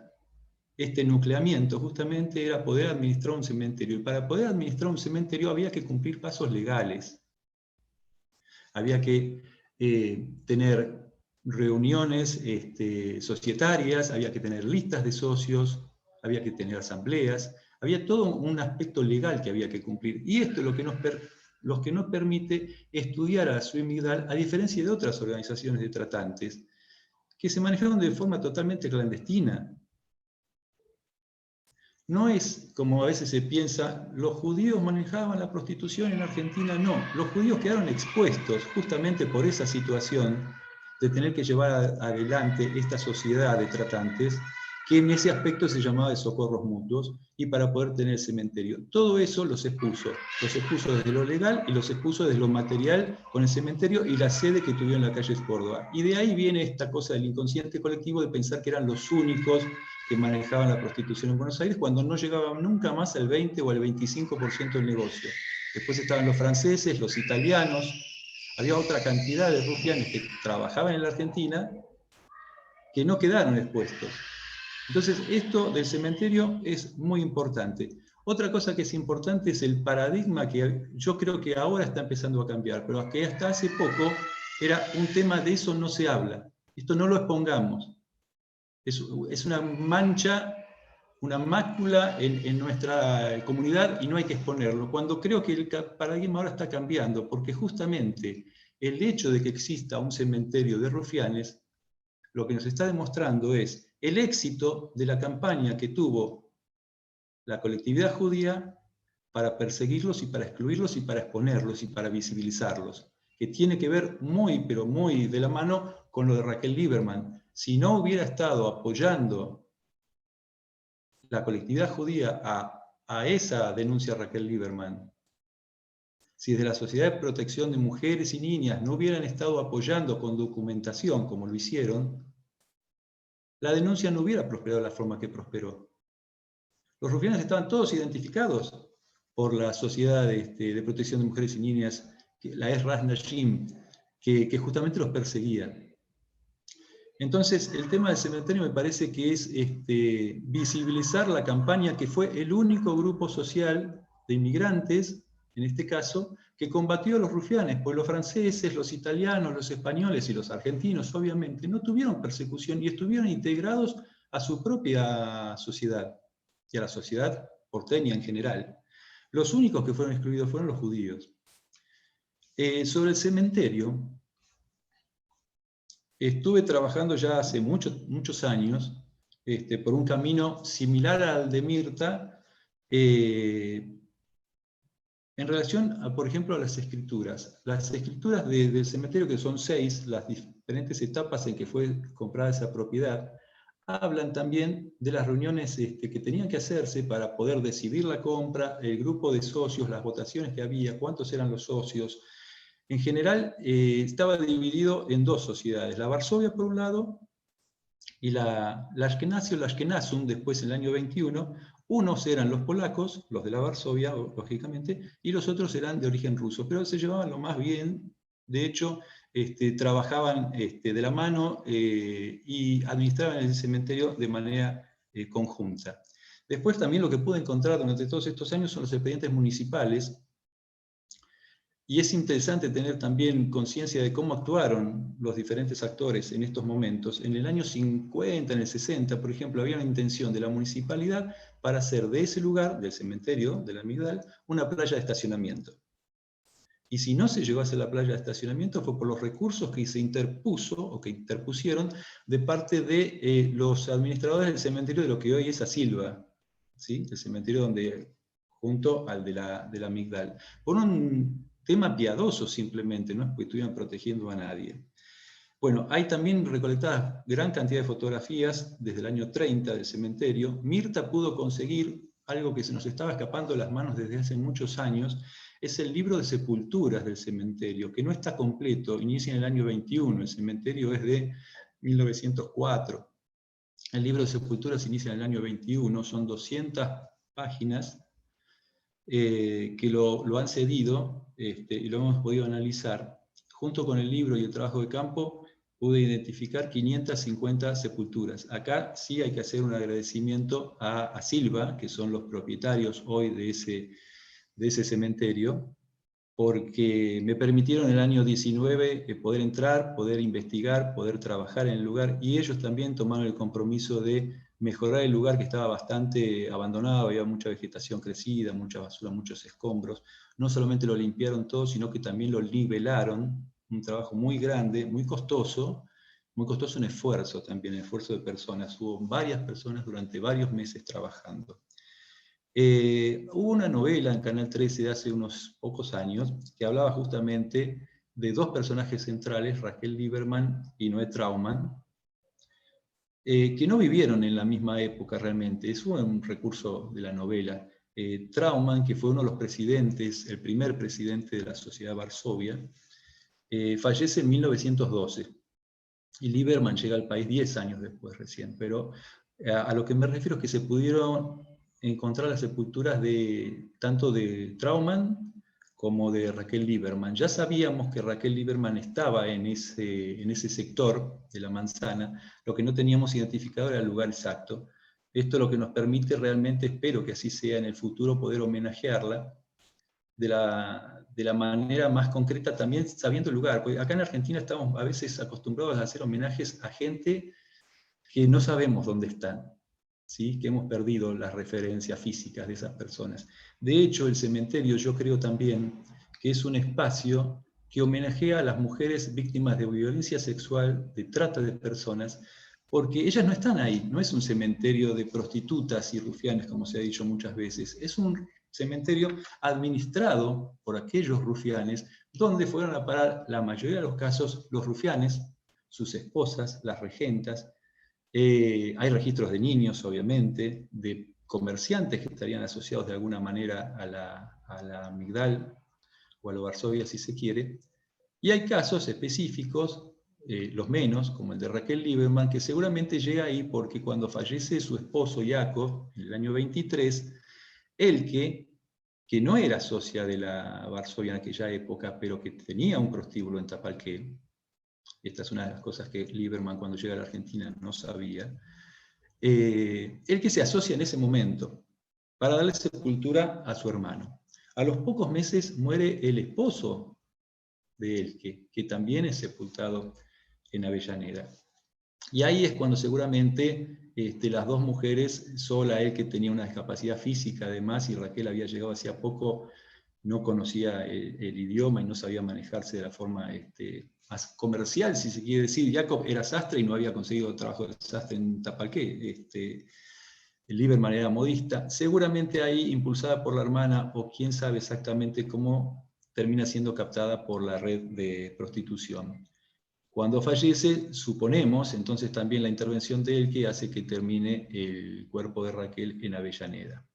[SPEAKER 6] este nucleamiento justamente era poder administrar un cementerio. Y para poder administrar un cementerio había que cumplir pasos legales. Había que tener reuniones societarias, había que tener listas de socios, había que tener asambleas, había todo un aspecto legal que había que cumplir. Y esto es lo que nos permite estudiar a la SUE Migdal, a diferencia de otras organizaciones de tratantes, que se manejaron de forma totalmente clandestina. No es como a veces se piensa, los judíos manejaban la prostitución en Argentina, no. Los judíos quedaron expuestos justamente por esa situación de tener que llevar adelante esta sociedad de tratantes, que en ese aspecto se llamaba de socorros mutuos, y para poder tener el cementerio. Todo eso los expuso desde lo legal y los expuso desde lo material con el cementerio y la sede que tuvieron en la calle Córdoba. Y de ahí viene esta cosa del inconsciente colectivo de pensar que eran los únicos que manejaban la prostitución en Buenos Aires, cuando no llegaban nunca más al 20 o al 25% del negocio. Después estaban los franceses, los italianos, había otra cantidad de rufianes que trabajaban en la Argentina que no quedaron expuestos. Entonces, esto del cementerio es muy importante. Otra cosa que es importante es el paradigma que yo creo que ahora está empezando a cambiar, pero que hasta hace poco era un tema de eso no se habla. Esto no lo expongamos. Es una mancha, una mácula en nuestra comunidad y no hay que exponerlo. Cuando creo que el paradigma ahora está cambiando, porque justamente el hecho de que exista un cementerio de rufianes, lo que nos está demostrando es el éxito de la campaña que tuvo la colectividad judía para perseguirlos y para excluirlos y para exponerlos y para visibilizarlos, que tiene que ver muy, pero muy de la mano con lo de Raquel Lieberman. Si no hubiera estado apoyando la colectividad judía a esa denuncia de Raquel Lieberman, si desde la Sociedad de Protección de Mujeres y Niñas no hubieran estado apoyando con documentación como lo hicieron, la denuncia no hubiera prosperado de la forma que prosperó. Los rufianes estaban todos identificados por la Sociedad de Protección de Mujeres y Niñas, la Ezras Nashim, que justamente los perseguía. Entonces, el tema del cementerio me parece que es visibilizar la campaña que fue el único grupo social de inmigrantes, en este caso, que combatió a los rufianes, pues los franceses, los italianos, los españoles y los argentinos, obviamente, no tuvieron persecución y estuvieron integrados a su propia sociedad y a la sociedad porteña en general. Los únicos que fueron excluidos fueron los judíos. Sobre el cementerio, estuve trabajando ya hace muchos años por un camino similar al de Mirta, en relación, por ejemplo, a las escrituras. Las escrituras del cementerio, que son 6, las diferentes etapas en que fue comprada esa propiedad, hablan también de las reuniones que tenían que hacerse para poder decidir la compra, el grupo de socios, las votaciones que había, cuántos eran los socios. En general, estaba dividido en 2 sociedades, la Varsovia por un lado, y la Ashkenazi o la Ashkenazum, después en el año 21, unos eran los polacos, los de la Varsovia, lógicamente, y los otros eran de origen ruso, pero se llevaban lo más bien. De hecho, trabajaban de la mano y administraban el cementerio de manera conjunta. Después también lo que pude encontrar durante todos estos años son los expedientes municipales, y es interesante tener también conciencia de cómo actuaron los diferentes actores en estos momentos. En el año 50, en el 60, por ejemplo, había una intención de la municipalidad para hacer de ese lugar, del cementerio de la Migdal, una playa de estacionamiento. Y si no se llegó a hacer la playa de estacionamiento fue por los recursos que se interpuso, o que interpusieron, de parte de los administradores del cementerio de lo que hoy es Asilva, ¿sí? El cementerio junto al de la Migdal. Por un tema piadoso simplemente, no es porque estuvieran protegiendo a nadie. Bueno, hay también recolectadas gran cantidad de fotografías desde el año 30 del cementerio. Mirta pudo conseguir algo que se nos estaba escapando de las manos desde hace muchos años, es el libro de sepulturas del cementerio, que no está completo, inicia en el año 21, el cementerio es de 1904. El libro de sepulturas inicia en el año 21, son 200 páginas, que lo han cedido y lo hemos podido analizar. Junto con el libro y el trabajo de campo, pude identificar 550 sepulturas. Acá sí hay que hacer un agradecimiento a Silva, que son los propietarios hoy de ese cementerio, porque me permitieron en el año 19 poder entrar, poder investigar, poder trabajar en el lugar, y ellos también tomaron el compromiso de mejorar el lugar que estaba bastante abandonado, había mucha vegetación crecida, mucha basura, muchos escombros. No solamente lo limpiaron todo, sino que también lo nivelaron, un trabajo muy grande, muy costoso en esfuerzo también, esfuerzo de personas. Hubo varias personas durante varios meses trabajando. Hubo una novela en Canal 13 de hace unos pocos años que hablaba justamente de dos personajes centrales, Raquel Lieberman y Noé Trauman, que no vivieron en la misma época realmente. Eso fue un recurso de la novela. Trauman, que fue uno de los presidentes, el primer presidente de la Sociedad Varsovia, fallece en 1912. Y Lieberman llega al país 10 años después recién. Pero a lo que me refiero es que se pudieron encontrar las sepulturas tanto de Trauman como de Raquel Lieberman. Ya sabíamos que Raquel Lieberman estaba en ese sector de la manzana, lo que no teníamos identificado era el lugar exacto. Esto lo que nos permite realmente, espero que así sea en el futuro, poder homenajearla de la manera más concreta, también sabiendo el lugar. Porque acá en Argentina estamos a veces acostumbrados a hacer homenajes a gente que no sabemos dónde están, ¿sí? Que hemos perdido las referencias físicas de esas personas. De hecho, el cementerio yo creo también que es un espacio que homenajea a las mujeres víctimas de violencia sexual, de trata de personas, porque ellas no están ahí, no es un cementerio de prostitutas y rufianes, como se ha dicho muchas veces, es un cementerio administrado por aquellos rufianes, donde fueron a parar, la mayoría de los casos, los rufianes, sus esposas, las regentas. Hay registros de niños, obviamente, de comerciantes que estarían asociados de alguna manera a la Migdal o a la Varsovia, si se quiere. Y hay casos específicos, los menos, como el de Raquel Lieberman, que seguramente llega ahí porque cuando fallece su esposo Jakob, en el año 23, Elke, que no era socia de la Varsovia en aquella época, pero que tenía un prostíbulo en Tapalqué, esta es una de las cosas que Lieberman cuando llega a la Argentina no sabía, Elke se asocia en ese momento para darle sepultura a su hermano. A los pocos meses muere el esposo de Elke, que también es sepultado en Avellaneda. Y ahí es cuando seguramente las dos mujeres, sola Elke tenía una discapacidad física además, y Raquel había llegado hacía poco, no conocía el idioma y no sabía manejarse de la forma más comercial, si se quiere decir. Jakob era sastre y no había conseguido trabajo de sastre en Tapalqué. Lieberman era modista. Seguramente ahí, impulsada por la hermana, o quién sabe exactamente cómo, termina siendo captada por la red de prostitución. Cuando fallece, suponemos, entonces también la intervención de Elke hace que termine el cuerpo de Raquel en Avellaneda.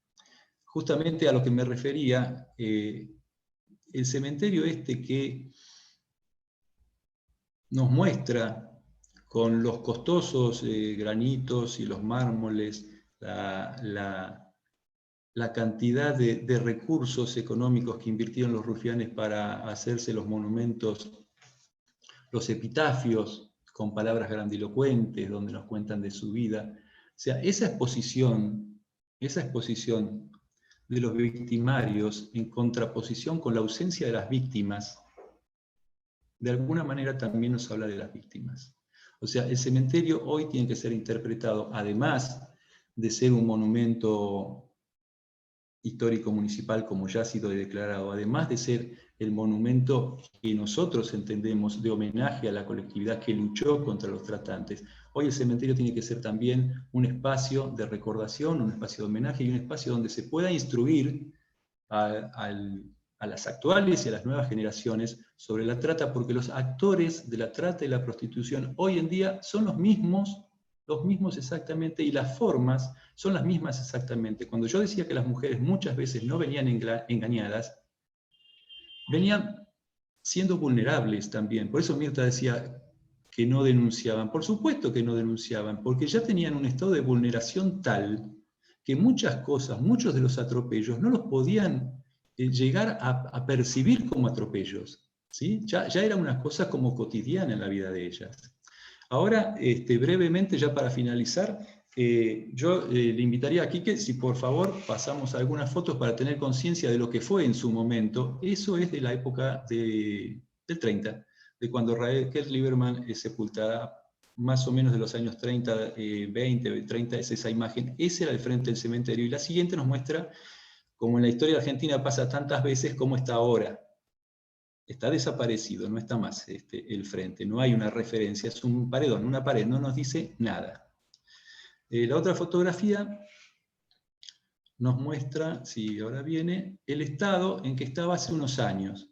[SPEAKER 6] Justamente a lo que me refería, el cementerio que nos muestra con los costosos granitos y los mármoles, la cantidad de recursos económicos que invirtieron los rufianes para hacerse los monumentos, los epitafios con palabras grandilocuentes donde nos cuentan de su vida. O sea, esa exposición de los victimarios en contraposición con la ausencia de las víctimas, de alguna manera también nos habla de las víctimas. O sea, el cementerio hoy tiene que ser interpretado, además de ser un monumento histórico municipal, como ya ha sido declarado, además de ser el monumento que nosotros entendemos de homenaje a la colectividad que luchó contra los tratantes, hoy el cementerio tiene que ser también un espacio de recordación, un espacio de homenaje y un espacio donde se pueda instruir a las actuales y a las nuevas generaciones sobre la trata, porque los actores de la trata y la prostitución hoy en día son los mismos exactamente, y las formas son las mismas exactamente. Cuando yo decía que las mujeres muchas veces no venían engañadas, venían siendo vulnerables también. Por eso Mirta decía que no denunciaban. Por supuesto que no denunciaban, porque ya tenían un estado de vulneración tal que muchas cosas, muchos de los atropellos, no los podían llegar a percibir como atropellos, ¿sí? Ya era una cosa como cotidiana en la vida de ellas. Ahora, brevemente, ya para finalizar, yo le invitaría aquí que si por favor pasamos algunas fotos para tener conciencia de lo que fue en su momento. Eso es de la época del 30, de cuando Raquel Lieberman es sepultada, más o menos de los años 30, 20, 30, es esa imagen. Ese era el frente del cementerio. Y la siguiente nos muestra, como en la historia de Argentina pasa tantas veces, cómo está ahora. Está desaparecido, no está más el frente, no hay una referencia, es un paredón, una pared, no nos dice nada. La otra fotografía nos muestra, si ahora viene, el estado en que estaba hace unos años.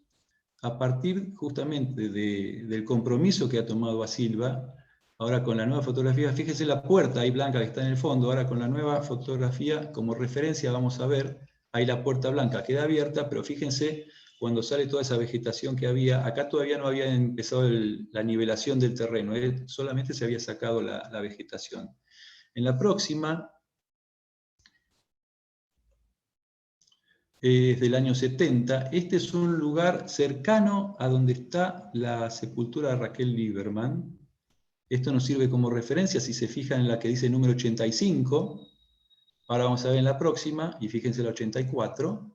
[SPEAKER 6] A partir justamente del compromiso que ha tomado a Silva, ahora con la nueva fotografía, fíjese la puerta ahí blanca que está en el fondo, ahora con la nueva fotografía como referencia vamos a ver, ahí la puerta blanca queda abierta, pero fíjense cuando sale toda esa vegetación que había, acá todavía no había empezado la nivelación del terreno, solamente se había sacado la vegetación. En la próxima, es del año 70, este es un lugar cercano a donde está la sepultura de Raquel Lieberman. Esto nos sirve como referencia, si se fijan en la que dice número 85, ahora vamos a ver en la próxima, y fíjense la 84,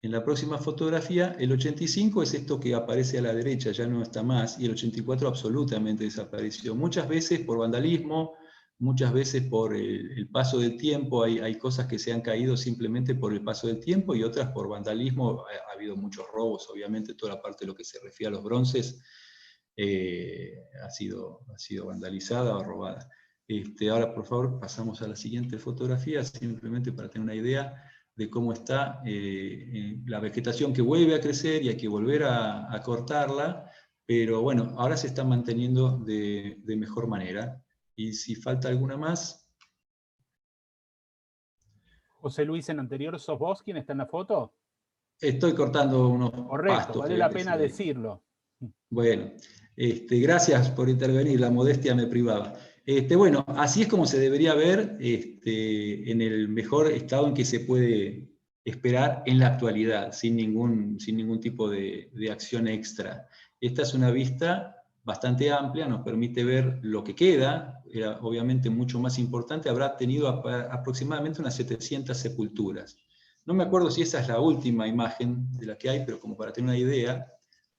[SPEAKER 6] en la próxima fotografía, el 85 es esto que aparece a la derecha, ya no está más, y el 84 absolutamente desapareció. Muchas veces por vandalismo, muchas veces por el paso del tiempo, hay cosas que se han caído simplemente por el paso del tiempo, y otras por vandalismo. Ha habido muchos robos, obviamente toda la parte de lo que se refiere a los bronces ha sido vandalizada o robada. Ahora, por favor, pasamos a la siguiente fotografía, simplemente para tener una idea de cómo está la vegetación, que vuelve a crecer y hay que volver a cortarla, pero bueno, ahora se está manteniendo de mejor manera. Y si falta alguna más...
[SPEAKER 3] José Luis, en anterior, ¿sos vos quien está en la foto?
[SPEAKER 6] Estoy cortando unos
[SPEAKER 3] Correcto,
[SPEAKER 6] pastos.
[SPEAKER 3] vale la pena decirlo.
[SPEAKER 6] Bueno, gracias por intervenir, la modestia me privaba. Bueno, así es como se debería ver en el mejor estado en que se puede esperar en la actualidad, sin ningún tipo de acción extra. Esta es una vista bastante amplia, nos permite ver lo que queda, era obviamente mucho más importante, habrá tenido aproximadamente unas 700 sepulturas. No me acuerdo si esa es la última imagen de la que hay, pero como para tener una idea.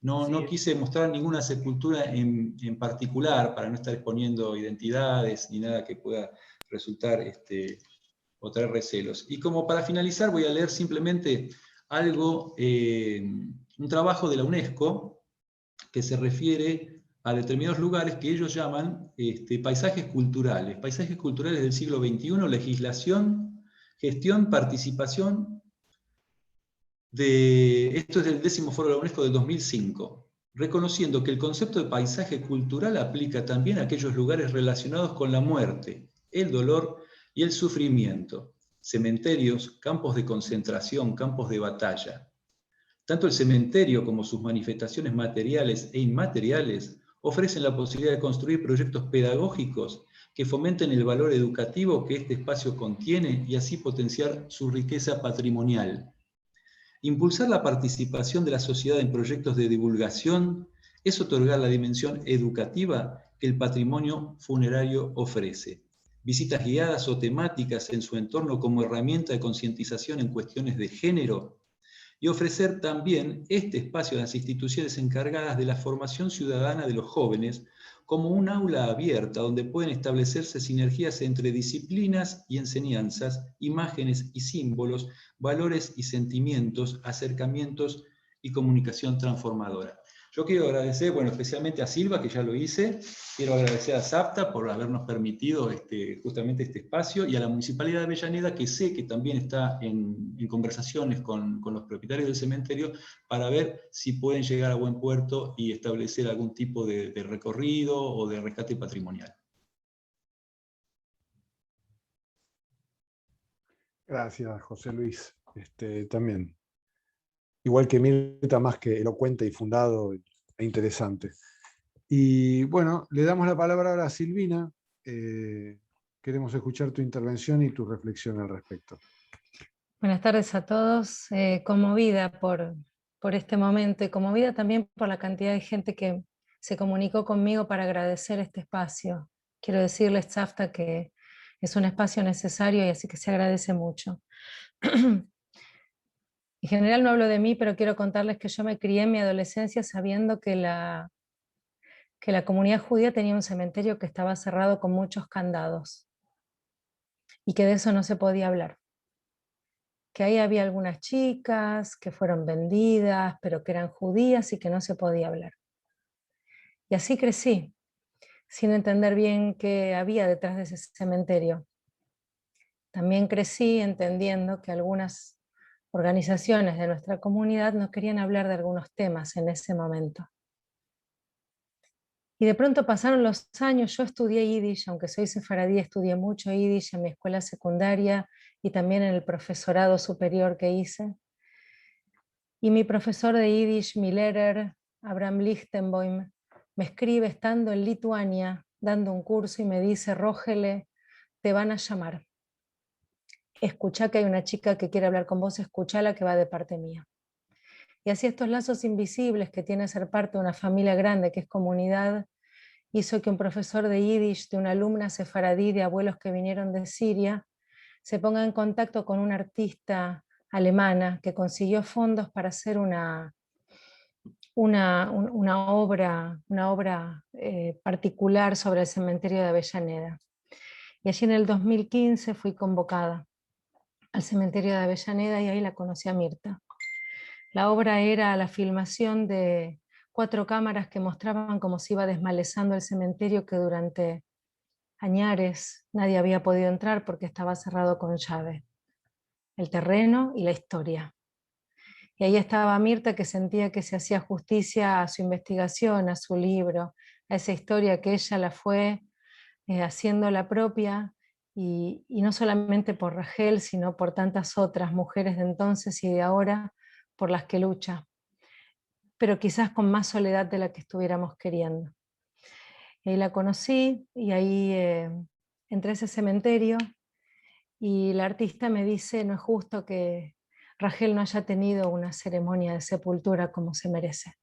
[SPEAKER 6] No quise mostrar ninguna sepultura en particular para no estar exponiendo identidades ni nada que pueda resultar o traer recelos. Y como para finalizar voy a leer simplemente algo, un trabajo de la UNESCO que se refiere a determinados lugares que ellos llaman paisajes culturales. Paisajes culturales del siglo XXI, legislación, gestión, participación. Esto es del 10º Foro de la UNESCO del 2005, reconociendo que el concepto de paisaje cultural aplica también a aquellos lugares relacionados con la muerte, el dolor y el sufrimiento, cementerios, campos de concentración, campos de batalla. Tanto el cementerio como sus manifestaciones materiales e inmateriales ofrecen la posibilidad de construir proyectos pedagógicos que fomenten el valor educativo que este espacio contiene y así potenciar su riqueza patrimonial. Impulsar la participación de la sociedad en proyectos de divulgación es otorgar la dimensión educativa que el patrimonio funerario ofrece. Visitas guiadas o temáticas en su entorno como herramienta de concientización en cuestiones de género, y ofrecer también este espacio a las instituciones encargadas de la formación ciudadana de los jóvenes como un aula abierta donde pueden establecerse sinergias entre disciplinas y enseñanzas, imágenes y símbolos, valores y sentimientos, acercamientos y comunicación transformadora. Yo quiero agradecer, bueno, especialmente a Silva, que ya lo hice, quiero agradecer a SAPTA por habernos permitido justamente este espacio, y a la Municipalidad de Avellaneda, que sé que también está en conversaciones con los propietarios del cementerio, para ver si pueden llegar a buen puerto y establecer algún tipo de recorrido o de rescate patrimonial.
[SPEAKER 4] Gracias, José Luis. También. Igual que Mirta, más que elocuente y fundado e interesante. Y bueno, le damos la palabra ahora a Silvina. Queremos escuchar tu intervención y tu reflexión al respecto.
[SPEAKER 7] Buenas tardes a todos. Conmovida por este momento y conmovida también por la cantidad de gente que se comunicó conmigo para agradecer este espacio. Quiero decirles, SAPTA, que Es un espacio necesario y así que se agradece mucho. En general no hablo de mí, pero quiero contarles que yo me crié en mi adolescencia sabiendo que la comunidad judía tenía un cementerio que estaba cerrado con muchos candados y que de eso no se podía hablar. Que ahí había algunas chicas que fueron vendidas, pero que eran judías y que no se podía hablar. Y así crecí, sin entender bien qué había detrás de ese cementerio. También crecí entendiendo que algunas organizaciones de nuestra comunidad no querían hablar de algunos temas en ese momento. Y de pronto pasaron los años, yo estudié Yiddish, aunque soy sefaradí, estudié mucho Yiddish en mi escuela secundaria y también en el profesorado superior que hice. Y mi profesor de Yiddish, mi Lehrer, Abraham Lichtenboim, me escribe estando en Lituania, dando un curso y me dice, Rógele, te van a llamar. Escuchá que hay una chica que quiere hablar con vos, escuchala que va de parte mía. Y así estos lazos invisibles que tiene ser parte de una familia grande que es comunidad, hizo que un profesor de Yiddish, de una alumna sefaradí de abuelos que vinieron de Siria, se ponga en contacto con una artista alemana que consiguió fondos para hacer una obra particular sobre el cementerio de Avellaneda. Y allí en el 2015 fui convocada al cementerio de Avellaneda y ahí la conocí a Mirta. La obra era la filmación de 4 cámaras que mostraban cómo se iba desmalezando el cementerio, que durante añares nadie había podido entrar porque estaba cerrado con llave. El terreno y la historia. Y ahí estaba Mirta, que sentía que se hacía justicia a su investigación, a su libro, a esa historia que ella la fue haciendo la propia, y no solamente por Rachel, sino por tantas otras mujeres de entonces y de ahora por las que lucha, pero quizás con más soledad de la que estuviéramos queriendo. Y ahí la conocí y ahí entré a ese cementerio y la artista me dice, no es justo que Rachel no haya tenido una ceremonia de sepultura como se merece.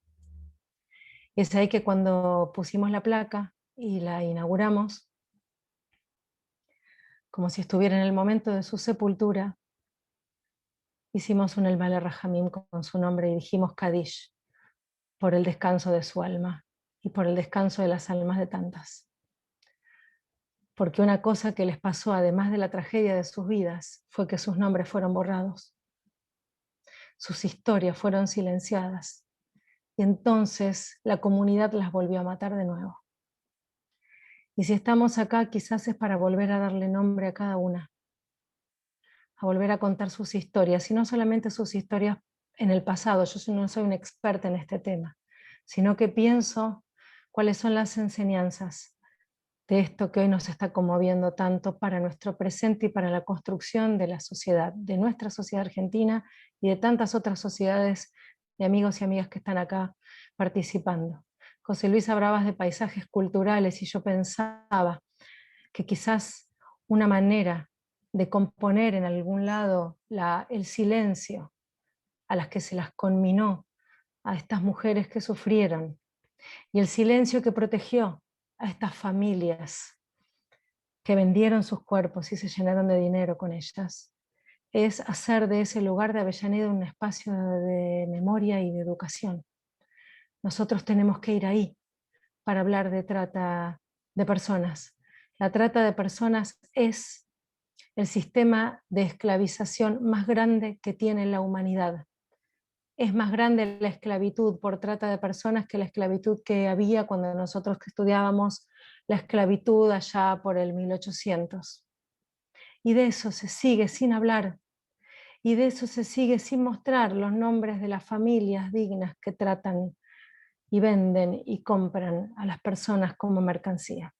[SPEAKER 7] Y es ahí que cuando pusimos la placa y la inauguramos, como si estuviera en el momento de su sepultura, hicimos un El Malé Rajamim con su nombre y dijimos Kadish, por el descanso de su alma y por el descanso de las almas de tantas. Porque una cosa que les pasó, además de la tragedia de sus vidas, fue que sus nombres fueron borrados. Sus historias fueron silenciadas. Y entonces la comunidad las volvió a matar de nuevo. Y si estamos acá, quizás es para volver a darle nombre a cada una, a volver a contar sus historias, y no solamente sus historias en el pasado. Yo no soy una experta en este tema, sino que pienso cuáles son las enseñanzas de esto que hoy nos está conmoviendo tanto para nuestro presente y para la construcción de la sociedad, de nuestra sociedad argentina y de tantas otras sociedades de amigos y amigas que están acá participando. José Luis hablaba de paisajes culturales y yo pensaba que quizás una manera de componer en algún lado el silencio a las que se las conminó a estas mujeres que sufrieron, y el silencio que protegió a estas familias que vendieron sus cuerpos y se llenaron de dinero con ellas, es hacer de ese lugar de Avellaneda un espacio de memoria y de educación. Nosotros tenemos que ir ahí para hablar de trata de personas. La trata de personas es el sistema de esclavización más grande que tiene la humanidad. Es más grande la esclavitud por trata de personas que la esclavitud que había cuando nosotros estudiábamos la esclavitud allá por el 1800. Y de eso se sigue sin hablar, y de eso se sigue sin mostrar los nombres de las familias dignas que tratan y venden y compran a las personas como mercancía.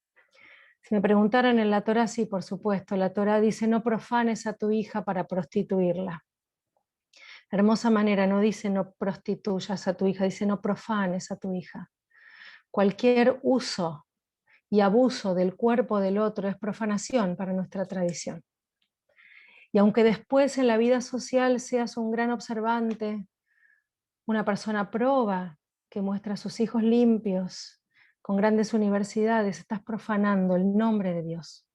[SPEAKER 7] Si me preguntaran en la Torá, sí, por supuesto, la Torá dice no profanes a tu hija para prostituirla. Hermosa manera, no dice no prostituyas a tu hija, dice no profanes a tu hija. Cualquier uso y abuso del cuerpo del otro es profanación para nuestra tradición. Y aunque después en la vida social seas un gran observante, una persona proba que muestra a sus hijos limpios, con grandes universidades, estás profanando el nombre de Dios.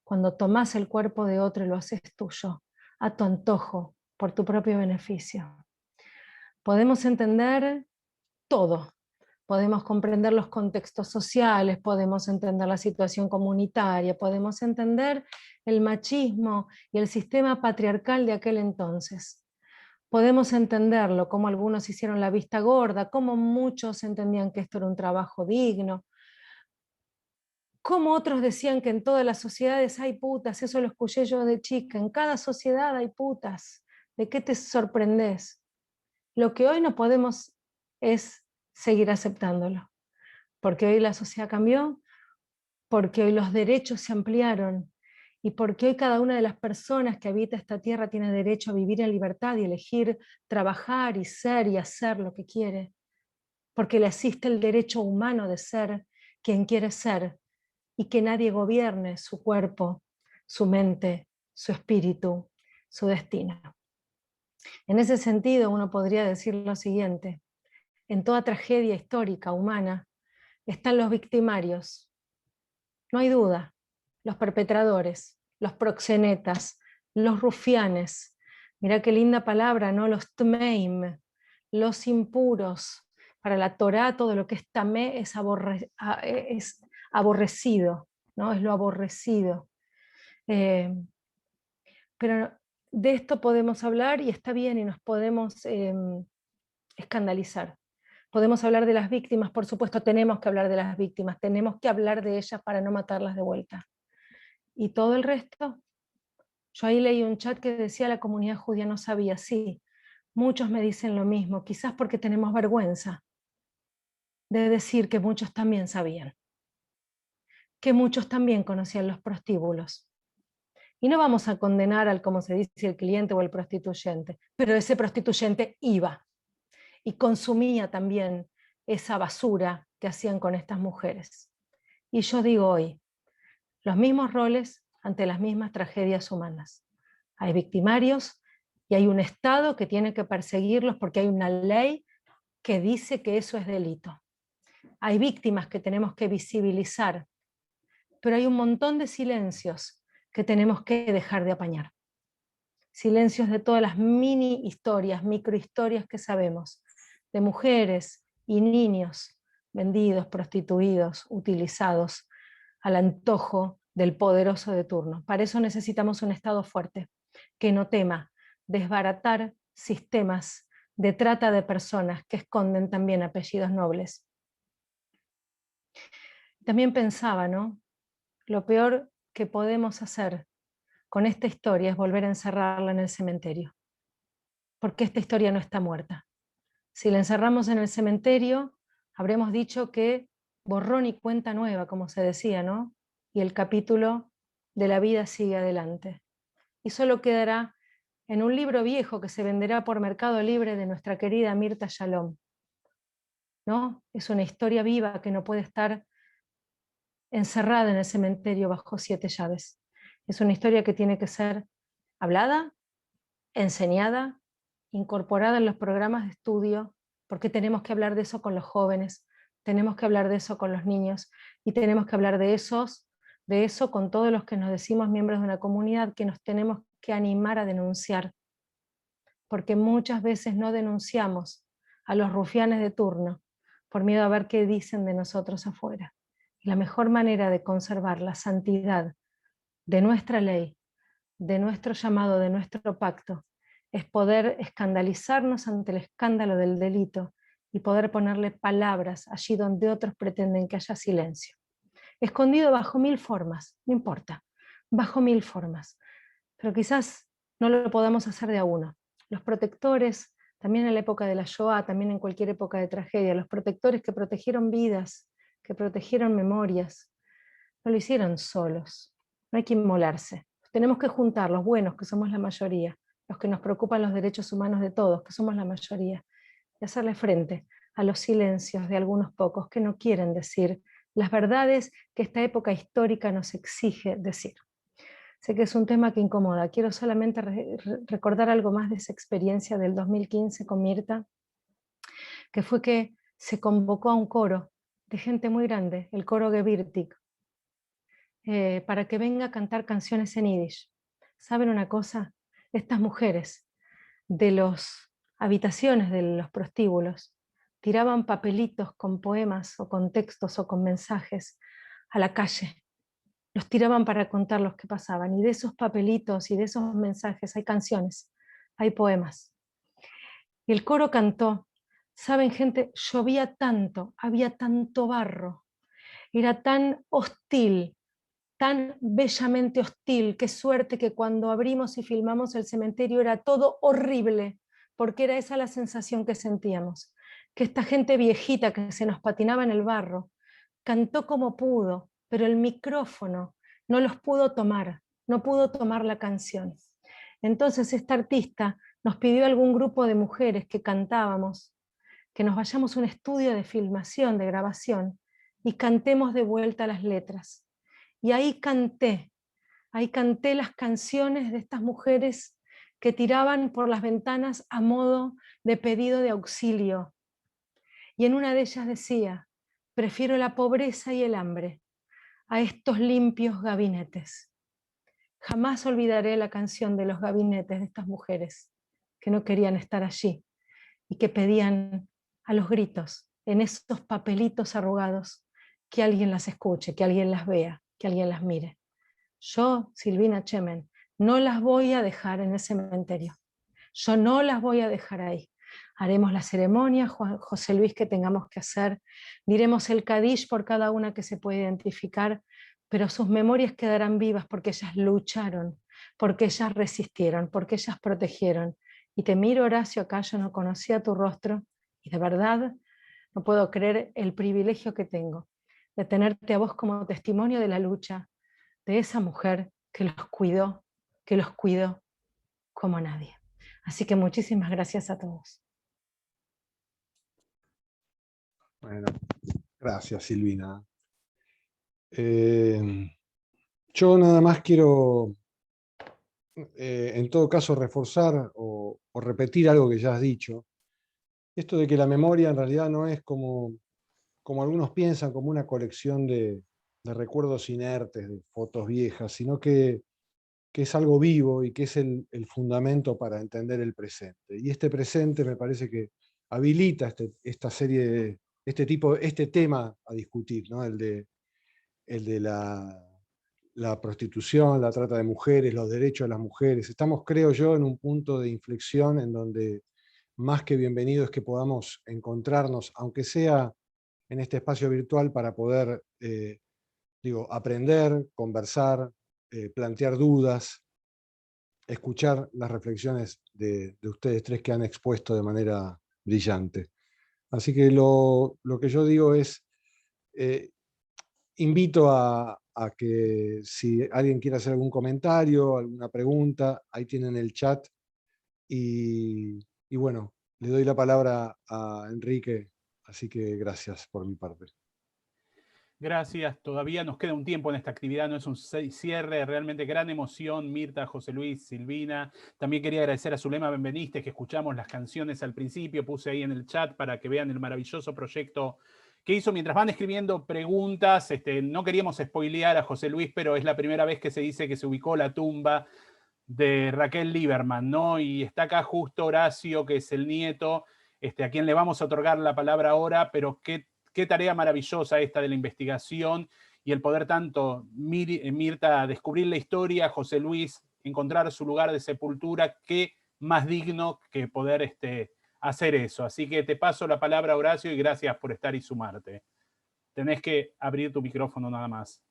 [SPEAKER 7] cuando tomás el cuerpo de otro y lo haces tuyo, a tu antojo, por tu propio beneficio. Podemos entender todo. Podemos comprender los contextos sociales, podemos entender la situación comunitaria, podemos entender el machismo y el sistema patriarcal de aquel entonces. Podemos entenderlo, cómo algunos hicieron la vista gorda, cómo muchos entendían que esto era un trabajo digno, cómo otros decían que en todas las sociedades hay putas, eso lo escuché yo de chica, en cada sociedad hay putas, ¿de qué te sorprendes? Lo que hoy no podemos es seguir aceptándolo, porque hoy la sociedad cambió, porque hoy los derechos se ampliaron y porque hoy cada una de las personas que habita esta tierra tiene derecho a vivir en libertad y elegir trabajar y ser y hacer lo que quiere, porque le asiste el derecho humano de ser quien quiere ser y que nadie gobierne su cuerpo, su mente, su espíritu, su destino. En ese sentido, uno podría decir lo siguiente: en toda tragedia histórica humana están los victimarios, no hay duda, los perpetradores, los proxenetas, los rufianes, mirá qué linda palabra, ¿no? Los tmeim, los impuros. Para la Torá todo lo que es tamé es aborrecido, ¿no? Es lo aborrecido. Pero de esto podemos hablar y está bien y nos podemos escandalizar. Podemos hablar de las víctimas, por supuesto, tenemos que hablar de las víctimas, tenemos que hablar de ellas para no matarlas de vuelta. ¿Y todo el resto? Yo ahí leí un chat que decía la comunidad judía no sabía. Sí, muchos me dicen lo mismo, quizás porque tenemos vergüenza de decir que muchos también sabían, que muchos también conocían los prostíbulos. Y no vamos a condenar al, como se dice, el cliente o el prostituyente, pero ese prostituyente iba y consumía también esa basura que hacían con estas mujeres. Y yo digo hoy, los mismos roles ante las mismas tragedias humanas. Hay victimarios y hay un Estado que tiene que perseguirlos porque hay una ley que dice que eso es delito. Hay víctimas que tenemos que visibilizar, pero hay un montón de silencios que tenemos que dejar de apañar. Silencios de todas las mini historias, microhistorias que sabemos, de mujeres y niños vendidos, prostituidos, utilizados al antojo del poderoso de turno. Para eso necesitamos un Estado fuerte, que no tema desbaratar sistemas de trata de personas que esconden también apellidos nobles. También pensaba, ¿no? Lo peor que podemos hacer con esta historia es volver a encerrarla en el cementerio, porque esta historia no está muerta. Si la encerramos en el cementerio, habremos dicho que borrón y cuenta nueva, como se decía, ¿no? Y el capítulo de la vida sigue adelante. Y solo quedará en un libro viejo que se venderá por Mercado Libre de nuestra querida Mirta Shalom, ¿no? Es una historia viva que no puede estar encerrada en el cementerio bajo 7 llaves. Es una historia que tiene que ser hablada, enseñada, incorporada en los programas de estudio, porque tenemos que hablar de eso con los jóvenes, tenemos que hablar de eso con los niños y tenemos que hablar de eso con todos los que nos decimos miembros de una comunidad, que nos tenemos que animar a denunciar, porque muchas veces no denunciamos a los rufianes de turno por miedo a ver qué dicen de nosotros afuera. Y la mejor manera de conservar la santidad de nuestra ley, de nuestro llamado, de nuestro pacto, es poder escandalizarnos ante el escándalo del delito y poder ponerle palabras allí donde otros pretenden que haya silencio. Escondido bajo 1000 formas, no importa, bajo 1000 formas, pero quizás no lo podamos hacer de a uno. Los protectores, también en la época de la Shoah, también en cualquier época de tragedia, los protectores que protegieron vidas, que protegieron memorias, no lo hicieron solos, no hay que inmolarse. Tenemos que juntar los buenos, que somos la mayoría, los que nos preocupan los derechos humanos de todos, que somos la mayoría, y hacerle frente a los silencios de algunos pocos que no quieren decir las verdades que esta época histórica nos exige decir. Sé que es un tema que incomoda, quiero solamente recordar algo más de esa experiencia del 2015 con Mirta, que fue que se convocó a un coro de gente muy grande, el coro Gewirtig, para que venga a cantar canciones en yiddish. ¿Saben una cosa? Estas mujeres de las habitaciones de los prostíbulos tiraban papelitos con poemas o con textos o con mensajes a la calle. Los tiraban para contar los que pasaban, y de esos papelitos y de esos mensajes hay canciones, hay poemas. Y el coro cantó. Saben, gente, llovía tanto, había tanto barro, era tan hostil, tan bellamente hostil. Qué suerte que cuando abrimos y filmamos el cementerio era todo horrible, porque era esa la sensación que sentíamos, que esta gente viejita que se nos patinaba en el barro cantó como pudo, pero el micrófono no los pudo tomar, no pudo tomar la canción. Entonces esta artista nos pidió a algún grupo de mujeres que cantábamos que nos vayamos a un estudio de filmación, de grabación, y cantemos de vuelta las letras. Y ahí canté las canciones de estas mujeres que tiraban por las ventanas a modo de pedido de auxilio. Y en una de ellas decía: prefiero la pobreza y el hambre a estos limpios gabinetes. Jamás olvidaré la canción de los gabinetes de estas mujeres que no querían estar allí y que pedían a los gritos, en esos papelitos arrugados, que alguien las escuche, que alguien las vea, que alguien las mire. Yo, Silvina Chemen, no las voy a dejar en el cementerio. Yo no las voy a dejar ahí. Haremos la ceremonia, José Luis, que tengamos que hacer. Diremos el Kadish por cada una que se puede identificar, pero sus memorias quedarán vivas porque ellas lucharon, porque ellas resistieron, porque ellas protegieron. Y te miro, Horacio, acá yo no conocía tu rostro, y de verdad no puedo creer el privilegio que tengo de tenerte a vos como testimonio de la lucha de esa mujer que los cuidó como nadie. Así que muchísimas gracias a todos.
[SPEAKER 4] Bueno, gracias, Silvina. Yo nada más quiero, en todo caso, reforzar o repetir algo que ya has dicho. Esto de que la memoria en realidad no es como algunos piensan, como una colección de recuerdos inertes, de fotos viejas, sino que es algo vivo y que es el fundamento para entender el presente. Y este presente me parece que habilita esta serie, este tema a discutir, ¿no? el de la prostitución, la trata de mujeres, los derechos de las mujeres. Estamos, creo yo, en un punto de inflexión en donde más que bienvenido es que podamos encontrarnos, aunque sea en este espacio virtual, para poder aprender, conversar, plantear dudas, escuchar las reflexiones de ustedes tres que han expuesto de manera brillante. Así que lo que yo digo es, invito a que si alguien quiere hacer algún comentario, alguna pregunta, ahí tienen el chat. Y bueno, le doy la palabra a Enrique, así que gracias por mi parte.
[SPEAKER 3] Gracias, todavía nos queda un tiempo en esta actividad, no es un cierre, realmente gran emoción, Mirta, José Luis, Silvina. También quería agradecer a Zulema Benveniste, que escuchamos las canciones al principio, puse ahí en el chat para que vean el maravilloso proyecto que hizo. Mientras van escribiendo preguntas, no queríamos spoilear a José Luis, pero es la primera vez que se dice que se ubicó la tumba de Raquel Lieberman, ¿no? Y está acá justo Horacio, que es el nieto, a quien le vamos a otorgar la palabra ahora, pero qué tarea maravillosa esta de la investigación y el poder tanto, Mirta, descubrir la historia, José Luis, encontrar su lugar de sepultura, qué más digno que poder hacer eso. Así que te paso la palabra, Horacio, y gracias por estar y sumarte. Tenés que abrir tu micrófono nada más.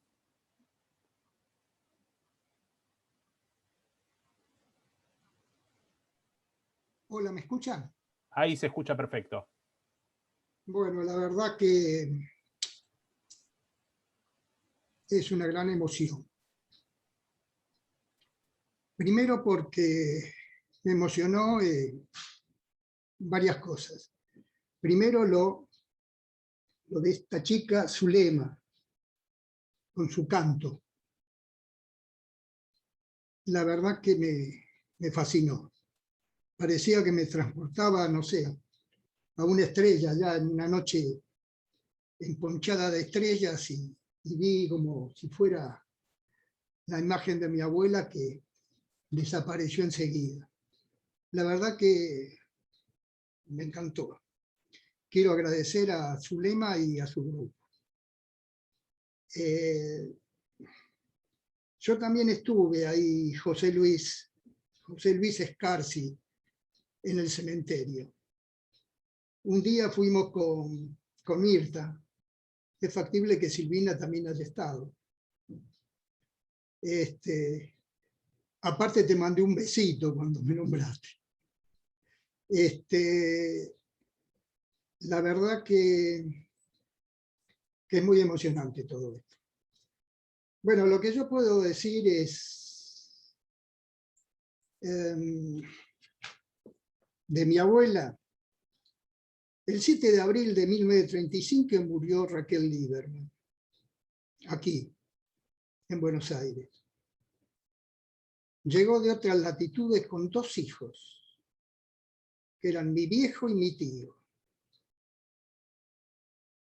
[SPEAKER 8] Hola, ¿me escuchan?
[SPEAKER 3] Ahí se escucha perfecto.
[SPEAKER 8] Bueno, la verdad que es una gran emoción. Primero porque me emocionó varias cosas. Primero lo de esta chica Zulema, con su canto. La verdad que me fascinó. Parecía que me transportaba, no sé, a una estrella, ya en una noche emponchada de estrellas, y vi como si fuera la imagen de mi abuela que desapareció enseguida. La verdad que me encantó. Quiero agradecer a Zulema y a su grupo. Yo también estuve ahí, José Luis Escarci, en el cementerio. Un día fuimos con Mirta. Es factible que Silvina también haya estado. Aparte te mandé un besito cuando me nombraste. La verdad que es muy emocionante todo esto. Bueno, lo que yo puedo decir es de mi abuela. El 7 de abril de 1935 murió Raquel Lieberman, aquí, en Buenos Aires. Llegó de otras latitudes con 2 hijos, que eran mi viejo y mi tío.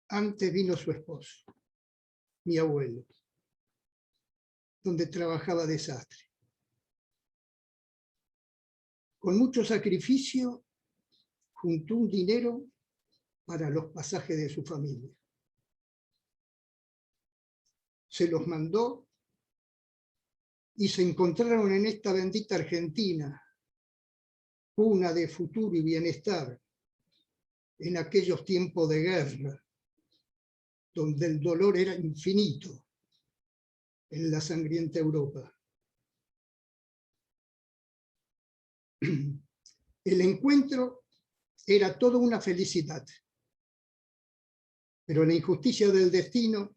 [SPEAKER 8] Antes vino su esposo, mi abuelo, donde trabajaba de sastre. Con mucho sacrificio, juntó un dinero para los pasajes de su familia. Se los mandó y se encontraron en esta bendita Argentina, cuna de futuro y bienestar, en aquellos tiempos de guerra, donde el dolor era infinito en la sangrienta Europa. El encuentro era toda una felicidad, pero la injusticia del destino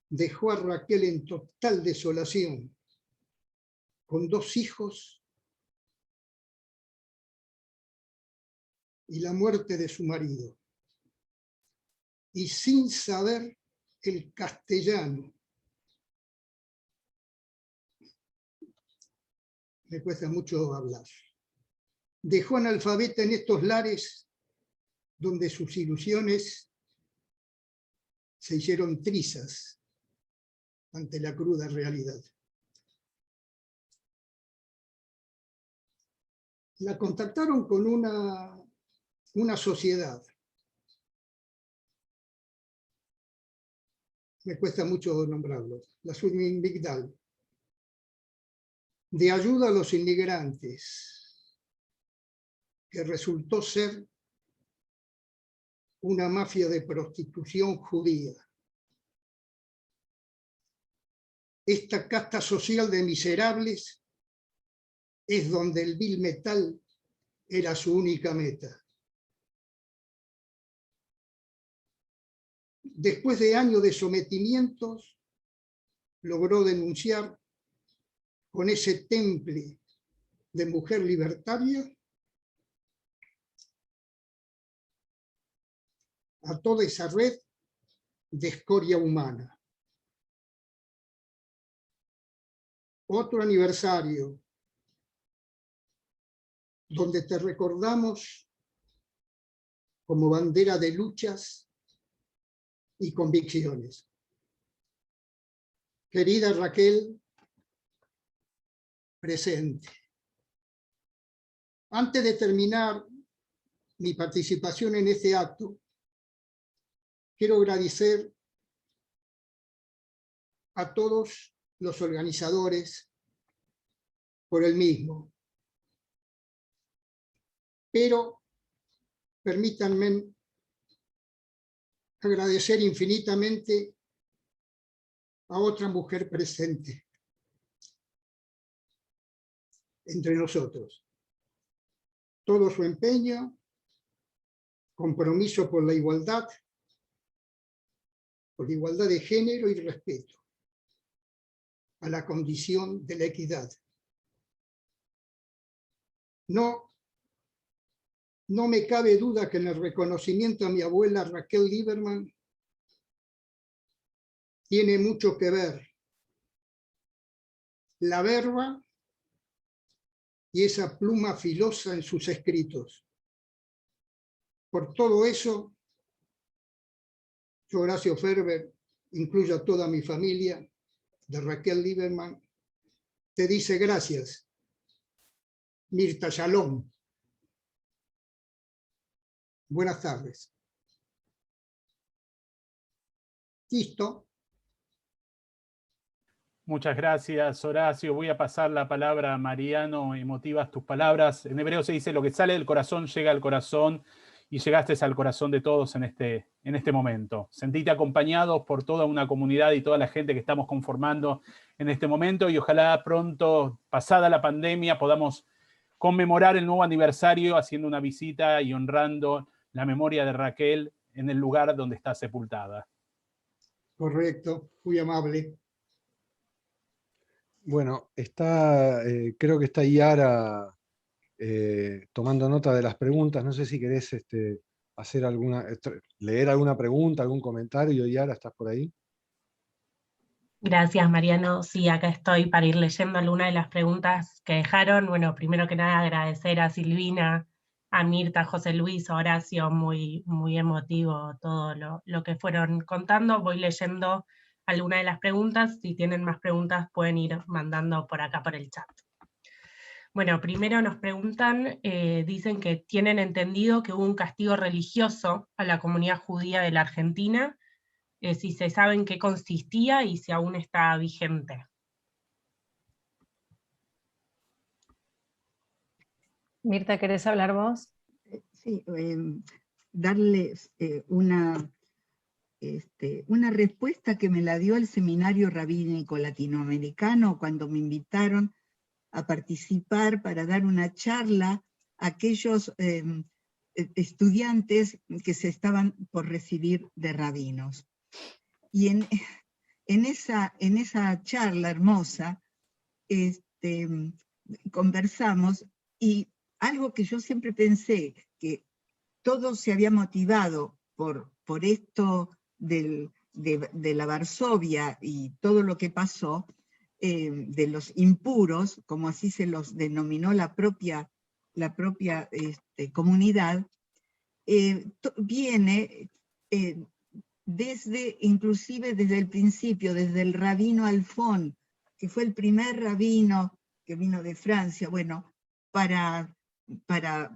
[SPEAKER 8] dejó a Raquel en total desolación, con 2 hijos y la muerte de su marido, y sin saber el castellano. Me cuesta mucho hablar. Dejó analfabeta en estos lares donde sus ilusiones se hicieron trizas ante la cruda realidad. La contactaron con una sociedad. Me cuesta mucho nombrarlo. La Swimming Migdal, de ayuda a los inmigrantes, que resultó ser una mafia de prostitución judía. Esta casta social de miserables es donde el vil metal era su única meta. Después de años de sometimientos, logró denunciar con ese temple de mujer libertaria a toda esa red de escoria humana. Otro aniversario donde te recordamos como bandera de luchas y convicciones. Querida Raquel, presente. Antes de terminar mi participación en este acto, quiero agradecer a todos los organizadores por el mismo. Pero permítanme agradecer infinitamente a otra mujer presente entre nosotros. Todo su empeño, compromiso por la igualdad de género y respeto a la condición de la equidad. No me cabe duda que en el reconocimiento a mi abuela Raquel Lieberman tiene mucho que ver la verba y esa pluma filosa en sus escritos. Por todo eso, yo, Horacio Ferber, incluyo a toda mi familia, de Raquel Lieberman, te dice gracias. Mirta, shalom. Buenas tardes. Listo.
[SPEAKER 3] Muchas gracias, Horacio. Voy a pasar la palabra a Mariano. Emotivas tus palabras. En hebreo se dice: lo que sale del corazón llega al corazón, y llegaste al corazón de todos en este momento. Sentite acompañados por toda una comunidad y toda la gente que estamos conformando en este momento, y ojalá pronto, pasada la pandemia, podamos conmemorar el nuevo aniversario haciendo una visita y honrando la memoria de Raquel en el lugar donde está sepultada.
[SPEAKER 8] Correcto, muy amable.
[SPEAKER 4] Bueno, creo que está Yara tomando nota de las preguntas. No sé si querés hacer leer alguna pregunta, algún comentario. Yara, ¿estás por ahí?
[SPEAKER 9] Gracias, Mariano. Sí, acá estoy para ir leyendo algunas de las preguntas que dejaron. Bueno, primero que nada agradecer a Silvina, a Mirta, a José Luis, a Horacio, muy, muy emotivo todo lo que fueron contando. Voy leyendo algunas de las preguntas. Si tienen más preguntas pueden ir mandando por acá por el chat. Bueno, primero nos preguntan, dicen que tienen entendido que hubo un castigo religioso a la comunidad judía de la Argentina, si se sabe en qué consistía y si aún está vigente.
[SPEAKER 7] Mirta, ¿querés hablar vos?
[SPEAKER 5] Sí, darles una respuesta que me la dio el Seminario Rabínico Latinoamericano cuando me invitaron a participar para dar una charla a aquellos estudiantes que se estaban por recibir de rabinos. Y en esa charla hermosa conversamos, y algo que yo siempre pensé, que todo se había motivado por esto de la Varsovia y todo lo que pasó, de los impuros, como así se los denominó la propia comunidad, viene inclusive desde el principio, desde el rabino Alfón, que fue el primer rabino que vino de Francia, bueno, para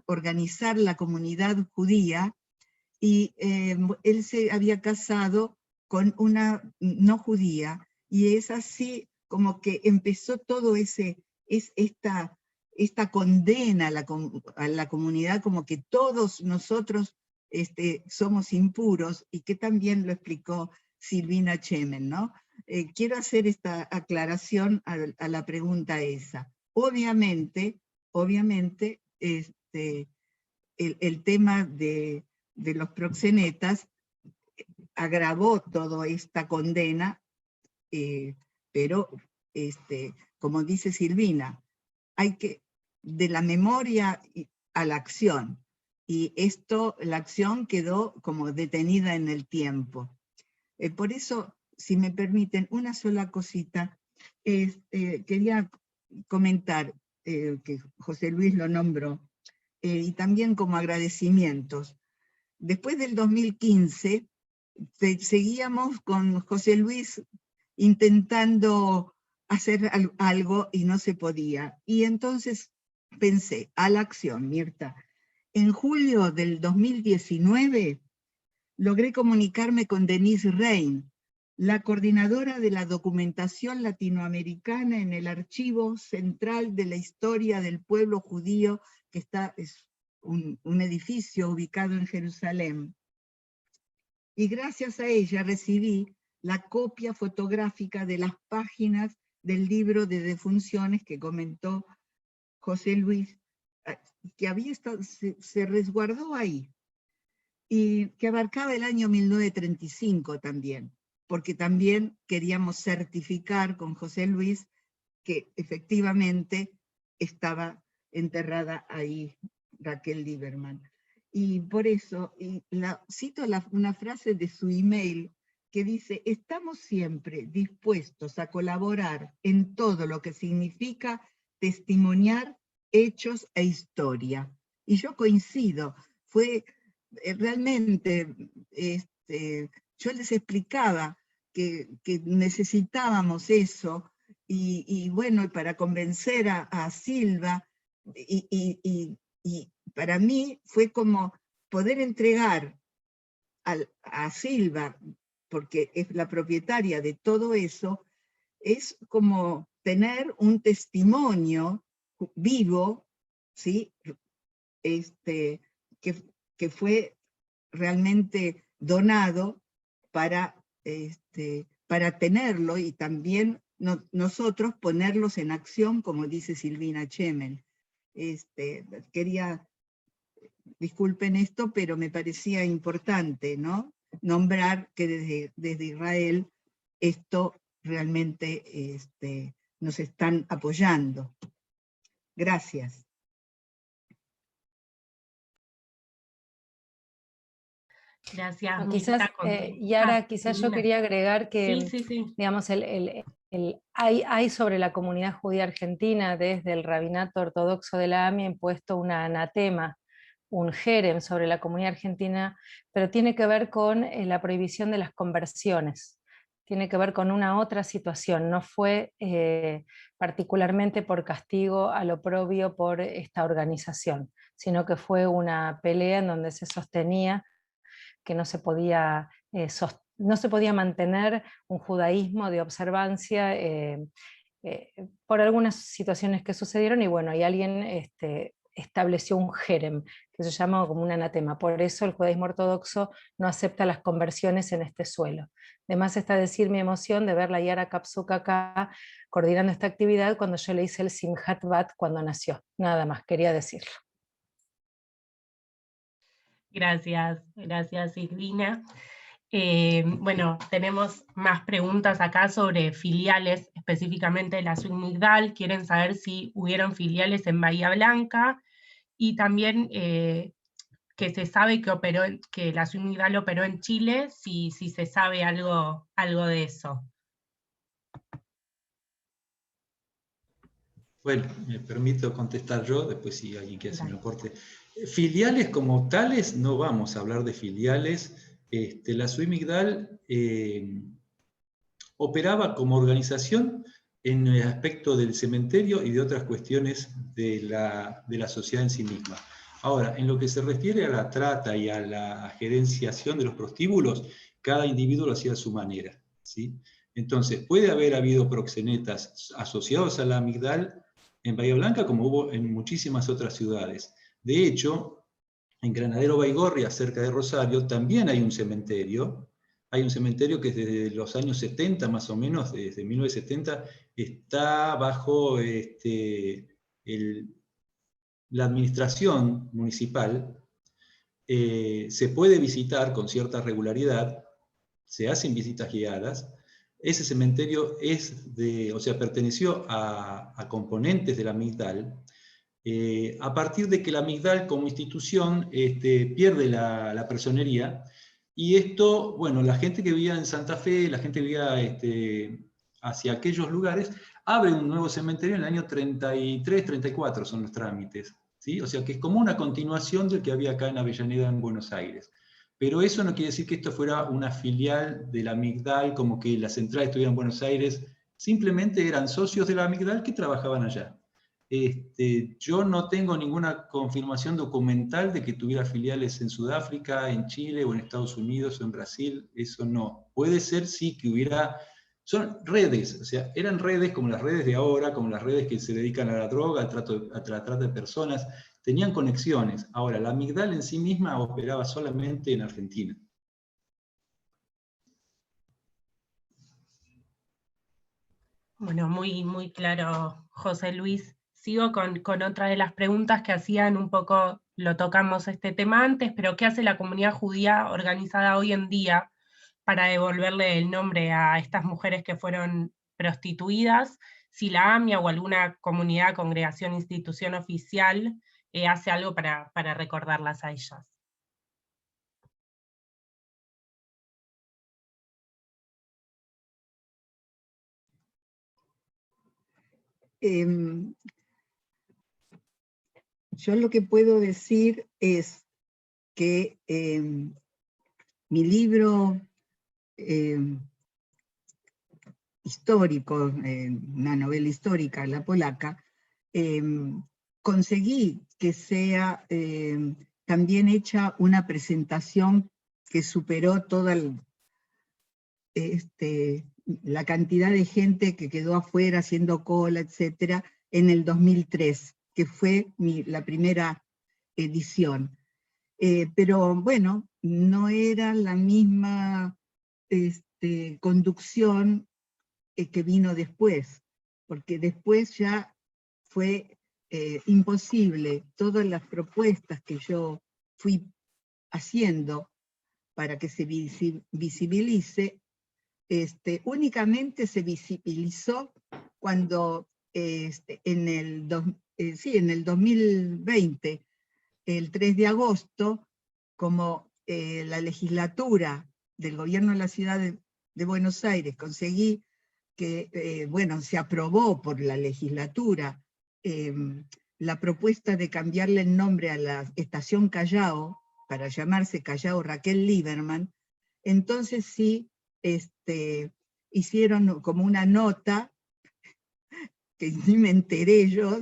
[SPEAKER 5] organizar la comunidad judía, y él se había casado con una no judía, y es así como que empezó todo esta condena a la comunidad, como que todos nosotros somos impuros, y que también lo explicó Silvina Chemen, ¿no? Quiero hacer esta aclaración a la pregunta esa. Obviamente, el tema de los proxenetas agravó toda esta condena, pero como dice Silvina, hay que de la memoria a la acción, y la acción quedó como detenida en el tiempo. Por eso, si me permiten, una sola cosita, quería comentar, que José Luis lo nombró, y también como agradecimientos. Después del 2015, seguíamos con José Luis intentando hacer algo y no se podía. Y entonces pensé, a la acción, Mirta. En julio del 2019 logré comunicarme con Denise Rein, la coordinadora de la documentación latinoamericana en el Archivo Central de la Historia del Pueblo Judío, que es un edificio ubicado en Jerusalén. Y gracias a ella recibí la copia fotográfica de las páginas del libro de defunciones que comentó José Luis, que se resguardó ahí, y que abarcaba el año 1935 también, porque también queríamos certificar con José Luis que efectivamente estaba enterrada ahí Raquel Lieberman. Y por eso, cito una frase de su email que dice: estamos siempre dispuestos a colaborar en todo lo que significa testimoniar hechos e historia. Y yo coincido, fue realmente, yo les explicaba necesitábamos eso, y bueno, para convencer a Silva, y para mí fue como poder entregar a Silva, porque es la propietaria de todo eso, es como tener un testimonio vivo, ¿sí? Que fue realmente donado para tenerlo, y también nosotros ponerlos en acción, como dice Silvina Chemel. Disculpen esto, pero me parecía importante, ¿no?, nombrar que desde Israel esto realmente nos están apoyando. Gracias.
[SPEAKER 9] Gracias,
[SPEAKER 7] Quizás,
[SPEAKER 9] Mirta.
[SPEAKER 7] Yara, quizás yo quería agregar que,
[SPEAKER 9] Sí.
[SPEAKER 7] digamos, hay sobre la comunidad judía argentina, desde el rabinato ortodoxo de la AMIA, impuesto una anatema, un jerem sobre la comunidad argentina, pero tiene que ver con la prohibición de las conversiones, tiene que ver con una otra situación, no fue particularmente por castigo al oprobio por esta organización, sino que fue una pelea en donde se sostenía que no se podía mantener un judaísmo de observancia por algunas situaciones que sucedieron, y bueno, y alguien estableció un jerem, que se llama como un anatema. Por eso el judaísmo ortodoxo no acepta las conversiones en este suelo. Además está decir mi emoción de ver la Yara Kapsuk acá coordinando esta actividad cuando yo le hice el Simchat Bat cuando nació. Nada más, quería decirlo.
[SPEAKER 9] Gracias, Silvina. Bueno, tenemos más preguntas acá sobre filiales, específicamente de la Swing Migdal. Quieren saber si hubieron filiales en Bahía Blanca, y también que se sabe que la Swing Migdal operó en Chile, si se sabe algo de eso.
[SPEAKER 6] Bueno, me permito contestar yo, después si alguien quiere hacer un aporte. Filiales como tales, no vamos a hablar de filiales. La Swing Migdal operaba como organización en el aspecto del cementerio y de otras cuestiones de la sociedad en sí misma. Ahora, en lo que se refiere a la trata y a la gerenciación de los prostíbulos, cada individuo lo hacía a su manera, ¿sí? Entonces, puede haber habido proxenetas asociados a la Migdal en Bahía Blanca, como hubo en muchísimas otras ciudades. De hecho, en Granadero Baigorria, cerca de Rosario, también hay un cementerio. Hay un cementerio que desde los años 70, más o menos, desde 1970, está bajo la administración municipal. Se puede visitar con cierta regularidad, se hacen visitas guiadas. Ese cementerio perteneció a componentes de la Migdal, a partir de que la Migdal como institución pierde la personería, y esto, bueno, la gente que vivía en Santa Fe, la gente que vivía hacia aquellos lugares, abre un nuevo cementerio en el año 33, 34 son los trámites, ¿sí? O sea que es como una continuación del que había acá en Avellaneda, en Buenos Aires. Pero eso no quiere decir que esto fuera una filial de la Migdal, como que la central estuviera en Buenos Aires. Simplemente eran socios de la Migdal que trabajaban allá. Yo no tengo ninguna confirmación documental de que tuviera filiales en Sudáfrica, en Chile, o en Estados Unidos, o en Brasil. Eso no. Puede ser sí que hubiera... Son redes, o sea, eran redes como las redes de ahora, como las redes que se dedican a la droga, a la trata de personas. Tenían conexiones. Ahora, la Migdal en sí misma operaba solamente en Argentina.
[SPEAKER 9] Bueno, muy claro, José Luis. Sigo con otra de las preguntas que hacían un poco, lo tocamos este tema antes, pero ¿qué hace la comunidad judía organizada hoy en día para devolverle el nombre a estas mujeres que fueron prostituidas? Si la AMIA o alguna comunidad, congregación, institución oficial hace algo para recordarlas a ellas.
[SPEAKER 5] Yo lo que puedo decir es que mi libro histórico, una novela histórica, La Polaca, conseguí que sea también hecha una presentación que superó toda la cantidad de gente que quedó afuera haciendo cola, etcétera, en el 2003, que fue la primera edición. Pero bueno, no era la misma conducción que vino después, porque después ya fue imposible. Todas las propuestas que yo fui haciendo para que se visibilice, únicamente se visibilizó cuando en el 2020, el 3 de agosto, como la legislatura del gobierno de la ciudad de Buenos Aires conseguí que, bueno, se aprobó por la legislatura la propuesta de cambiarle el nombre a la estación Callao, para llamarse Callao Raquel Lieberman, entonces sí hicieron como una nota, que ni me enteré yo,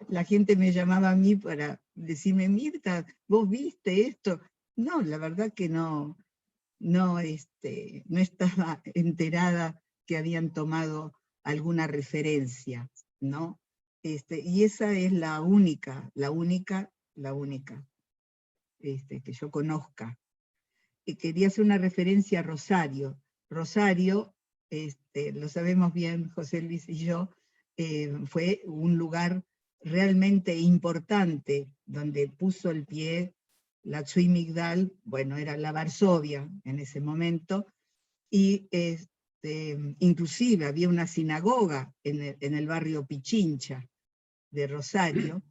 [SPEAKER 5] la gente me llamaba a mí para decirme, Mirta, ¿vos viste esto? No, la verdad que no estaba enterada que habían tomado alguna referencia, ¿no? Y esa es la única que yo conozca. Y quería hacer una referencia a Rosario. Rosario, lo sabemos bien José Luis y yo, fue un lugar realmente importante, donde puso el pie la Zui Migdal, bueno, era la Varsovia en ese momento, y inclusive había una sinagoga en el barrio Pichincha de Rosario,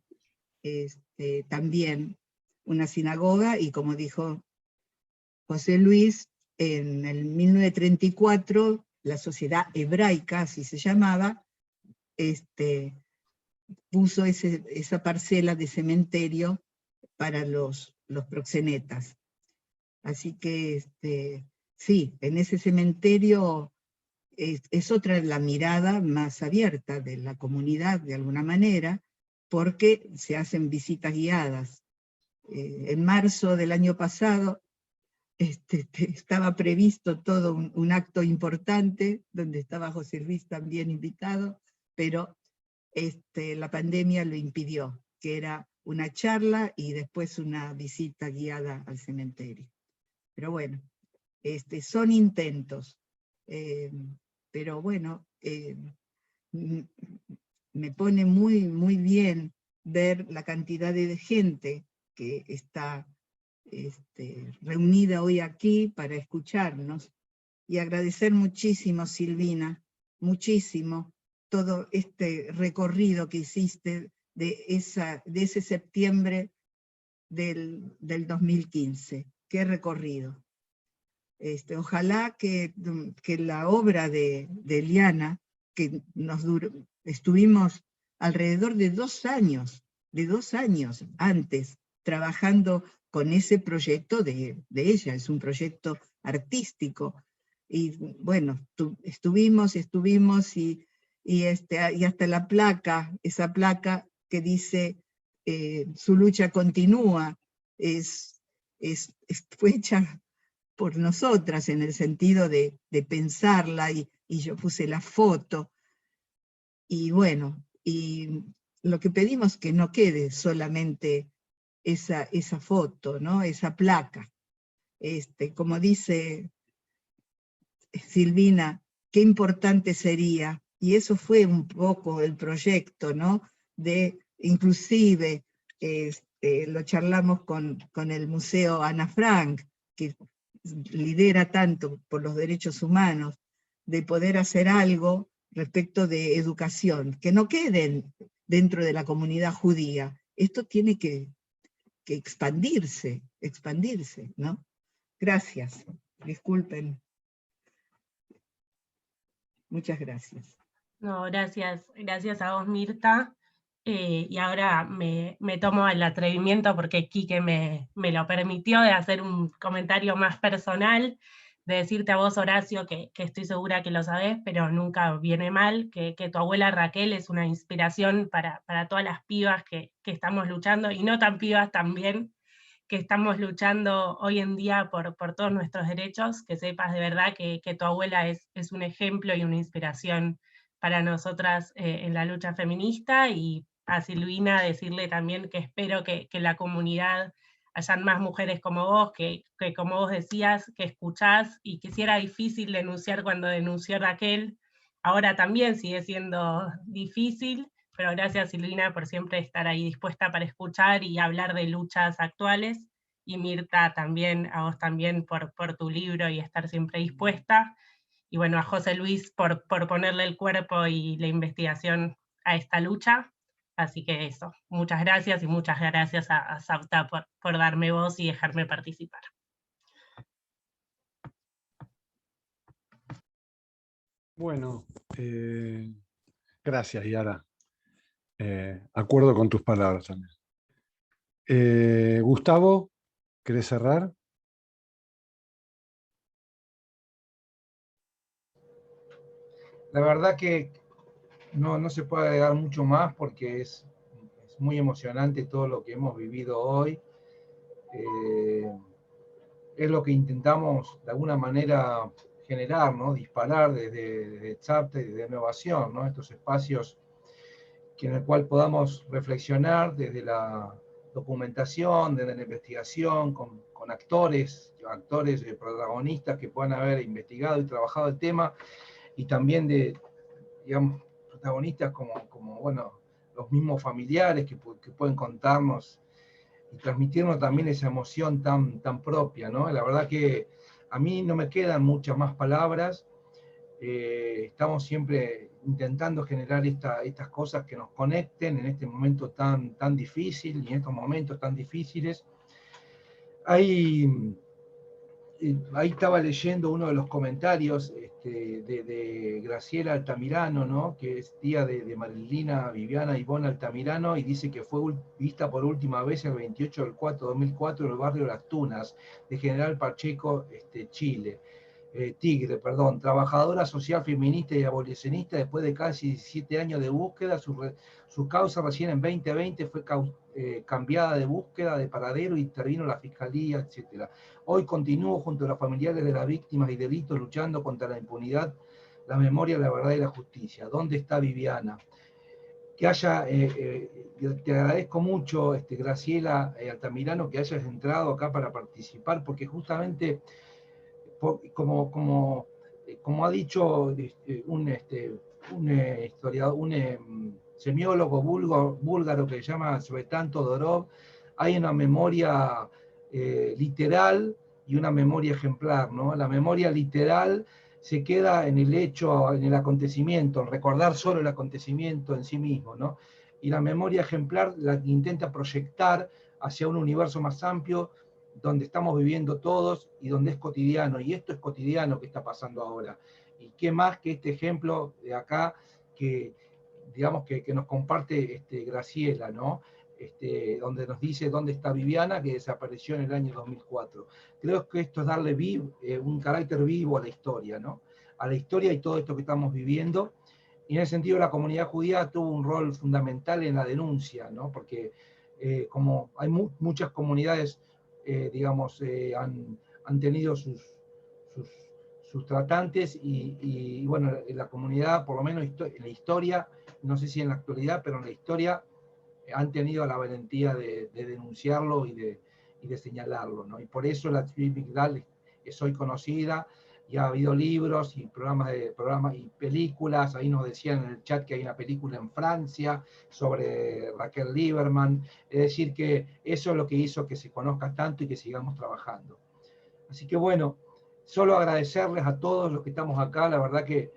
[SPEAKER 5] también una sinagoga, y como dijo José Luis, en el 1934, la Sociedad Hebraica, así se llamaba, puso esa parcela de cementerio para los proxenetas. Así que, sí, en ese cementerio es otra la mirada más abierta de la comunidad, de alguna manera, porque se hacen visitas guiadas. En marzo del año pasado, estaba previsto todo un acto importante, donde estaba José Luis también invitado, pero la pandemia lo impidió, que era una charla y después una visita guiada al cementerio. Pero bueno, son intentos, pero bueno, me pone muy, muy bien ver la cantidad de gente que está reunida hoy aquí para escucharnos, y agradecer muchísimo, Silvina, muchísimo, todo este recorrido que hiciste de ese septiembre del 2015. ¡Qué recorrido! Ojalá que la obra de Eliana, que estuvimos alrededor de 2 años antes, trabajando con ese proyecto de ella, es un proyecto artístico, y bueno, estuvimos y hasta la placa, esa placa que dice su lucha continúa, fue hecha por nosotras, en el sentido de pensarla, y yo puse la foto, y bueno, y lo que pedimos que no quede solamente esa foto, ¿no? Esa placa. Como dice Silvina, qué importante sería, y eso fue un poco el proyecto, ¿no? Inclusive, lo charlamos con el Museo Ana Frank, que lidera tanto por los derechos humanos, de poder hacer algo respecto de educación, que no queden dentro de la comunidad judía. Esto tiene que expandirse, ¿no? Gracias, disculpen. Muchas gracias.
[SPEAKER 9] No, gracias a vos, Mirta. Y ahora me tomo el atrevimiento, porque Quique me lo permitió, de hacer un comentario más personal. decirte a vos, Horacio, que estoy segura que lo sabés, pero nunca viene mal, que tu abuela Raquel es una inspiración para todas las pibas que estamos luchando, y no tan pibas también, que estamos luchando hoy en día por todos nuestros derechos, que sepas de verdad que tu abuela es un ejemplo y una inspiración para nosotras en la lucha feminista, y a Silvina decirle también que espero que la comunidad hayan más mujeres como vos, que como vos decías, que escuchás, y que si era difícil denunciar cuando denunció Raquel, ahora también sigue siendo difícil, pero gracias Silvina por siempre estar ahí dispuesta para escuchar y hablar de luchas actuales, y Mirta también, a vos también por tu libro y estar siempre dispuesta, y bueno, a José Luis por ponerle el cuerpo y la investigación a esta lucha. Así que eso, muchas gracias, y muchas gracias a Sabta por darme voz y dejarme participar.
[SPEAKER 4] Bueno, gracias, Yara. Acuerdo con tus palabras también. Gustavo, ¿querés cerrar?
[SPEAKER 10] La verdad que no se puede agregar mucho más porque es muy emocionante todo lo que hemos vivido hoy. Es lo que intentamos de alguna manera generar, ¿no? Disparar desde Tzapta y desde Innovación, ¿no? Estos espacios en el cual podamos reflexionar desde la documentación, desde la investigación, con actores protagonistas que puedan haber investigado y trabajado el tema, y también de, digamos, protagonistas como bueno, los mismos familiares que pueden contarnos y transmitirnos también esa emoción tan propia, ¿no? La verdad que a mí no me quedan muchas más palabras. Estamos siempre intentando generar estas cosas que nos conecten en este momento tan difícil, y en estos momentos tan difíciles. Ahí estaba leyendo uno de los comentarios de Graciela Altamirano, ¿no? Que es tía de Marilina Viviana Ivonne Altamirano, y dice que fue vista por última vez el 28 del 4 de 2004 en el barrio Las Tunas, de General Pacheco, Chile. Tigre, perdón, trabajadora social feminista y abolicionista. Después de casi 17 años de búsqueda, su causa recién en 2020 fue cambiada de búsqueda de paradero, y intervino la fiscalía, etc. Hoy continúo junto a los familiares de las víctimas y delitos luchando contra la impunidad, la memoria, la verdad y la justicia. ¿Dónde está Viviana? Que haya, te agradezco mucho, Graciela Altamirano, que hayas entrado acá para participar, porque justamente como ha dicho un historiador, un semiólogo búlgaro que se llama Svetan Todorov, hay una memoria literal y una memoria ejemplar, ¿no? La memoria literal se queda en el hecho, en el acontecimiento, en recordar solo el acontecimiento en sí mismo, ¿no? Y la memoria ejemplar la intenta proyectar hacia un universo más amplio, donde estamos viviendo todos y donde es cotidiano, y esto es cotidiano que está pasando ahora. Y qué más que este ejemplo de acá que, digamos, que nos comparte Graciela, ¿no? Donde nos dice dónde está Viviana, que desapareció en el año 2004. Creo que esto es darle un carácter vivo a la historia, ¿no? A la historia y todo esto que estamos viviendo. Y en ese sentido la comunidad judía tuvo un rol fundamental en la denuncia, ¿no? Porque como hay muchas comunidades, digamos, han tenido sus tratantes, y bueno, en la comunidad, por lo menos en la historia, no sé si en la actualidad, pero en la historia han tenido la valentía de denunciarlo y de señalarlo, ¿no? Y por eso la Shvi Migdal es hoy conocida, y ha habido libros y programas y películas. Ahí nos decían en el chat que hay una película en Francia sobre Raquel Lieberman. Es decir, que eso es lo que hizo que se conozca tanto y que sigamos trabajando. Así que bueno, solo agradecerles a todos los que estamos acá. La verdad que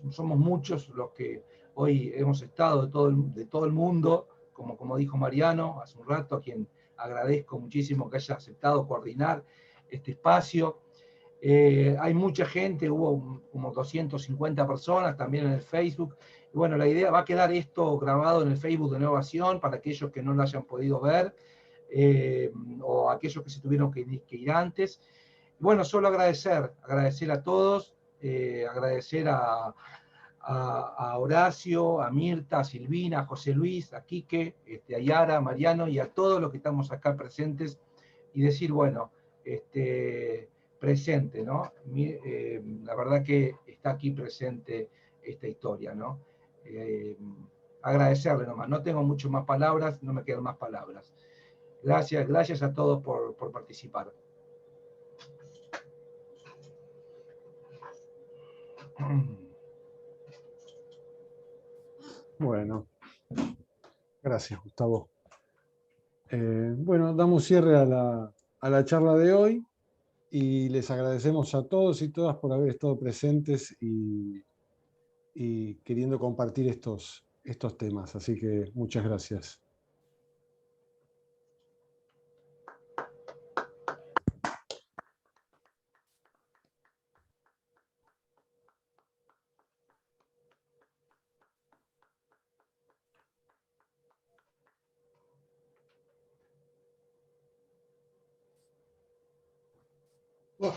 [SPEAKER 10] somos muchos los que hoy hemos estado de todo el mundo, como dijo Mariano hace un rato, a quien agradezco muchísimo que haya aceptado coordinar este espacio. Hay mucha gente, hubo como 250 personas también en el Facebook. Y bueno, la idea va a quedar esto grabado en el Facebook de Innovación para aquellos que no lo hayan podido ver, o aquellos que se tuvieron que ir antes. Y bueno, solo agradecer a todos, agradecer a Horacio, a Mirta, a Silvina, a José Luis, a Quique, a Yara, a Mariano y a todos los que estamos acá presentes y decir, bueno, presente, ¿no? La verdad que está aquí presente esta historia, ¿no? Agradecerle nomás, no tengo mucho más palabras, no me quedan más palabras. Gracias a todos por participar.
[SPEAKER 4] Bueno, gracias, Gustavo. Bueno, damos cierre a la charla de hoy y les agradecemos a todos y todas por haber estado presentes y queriendo compartir estos temas. Así que muchas gracias.
[SPEAKER 8] Oh.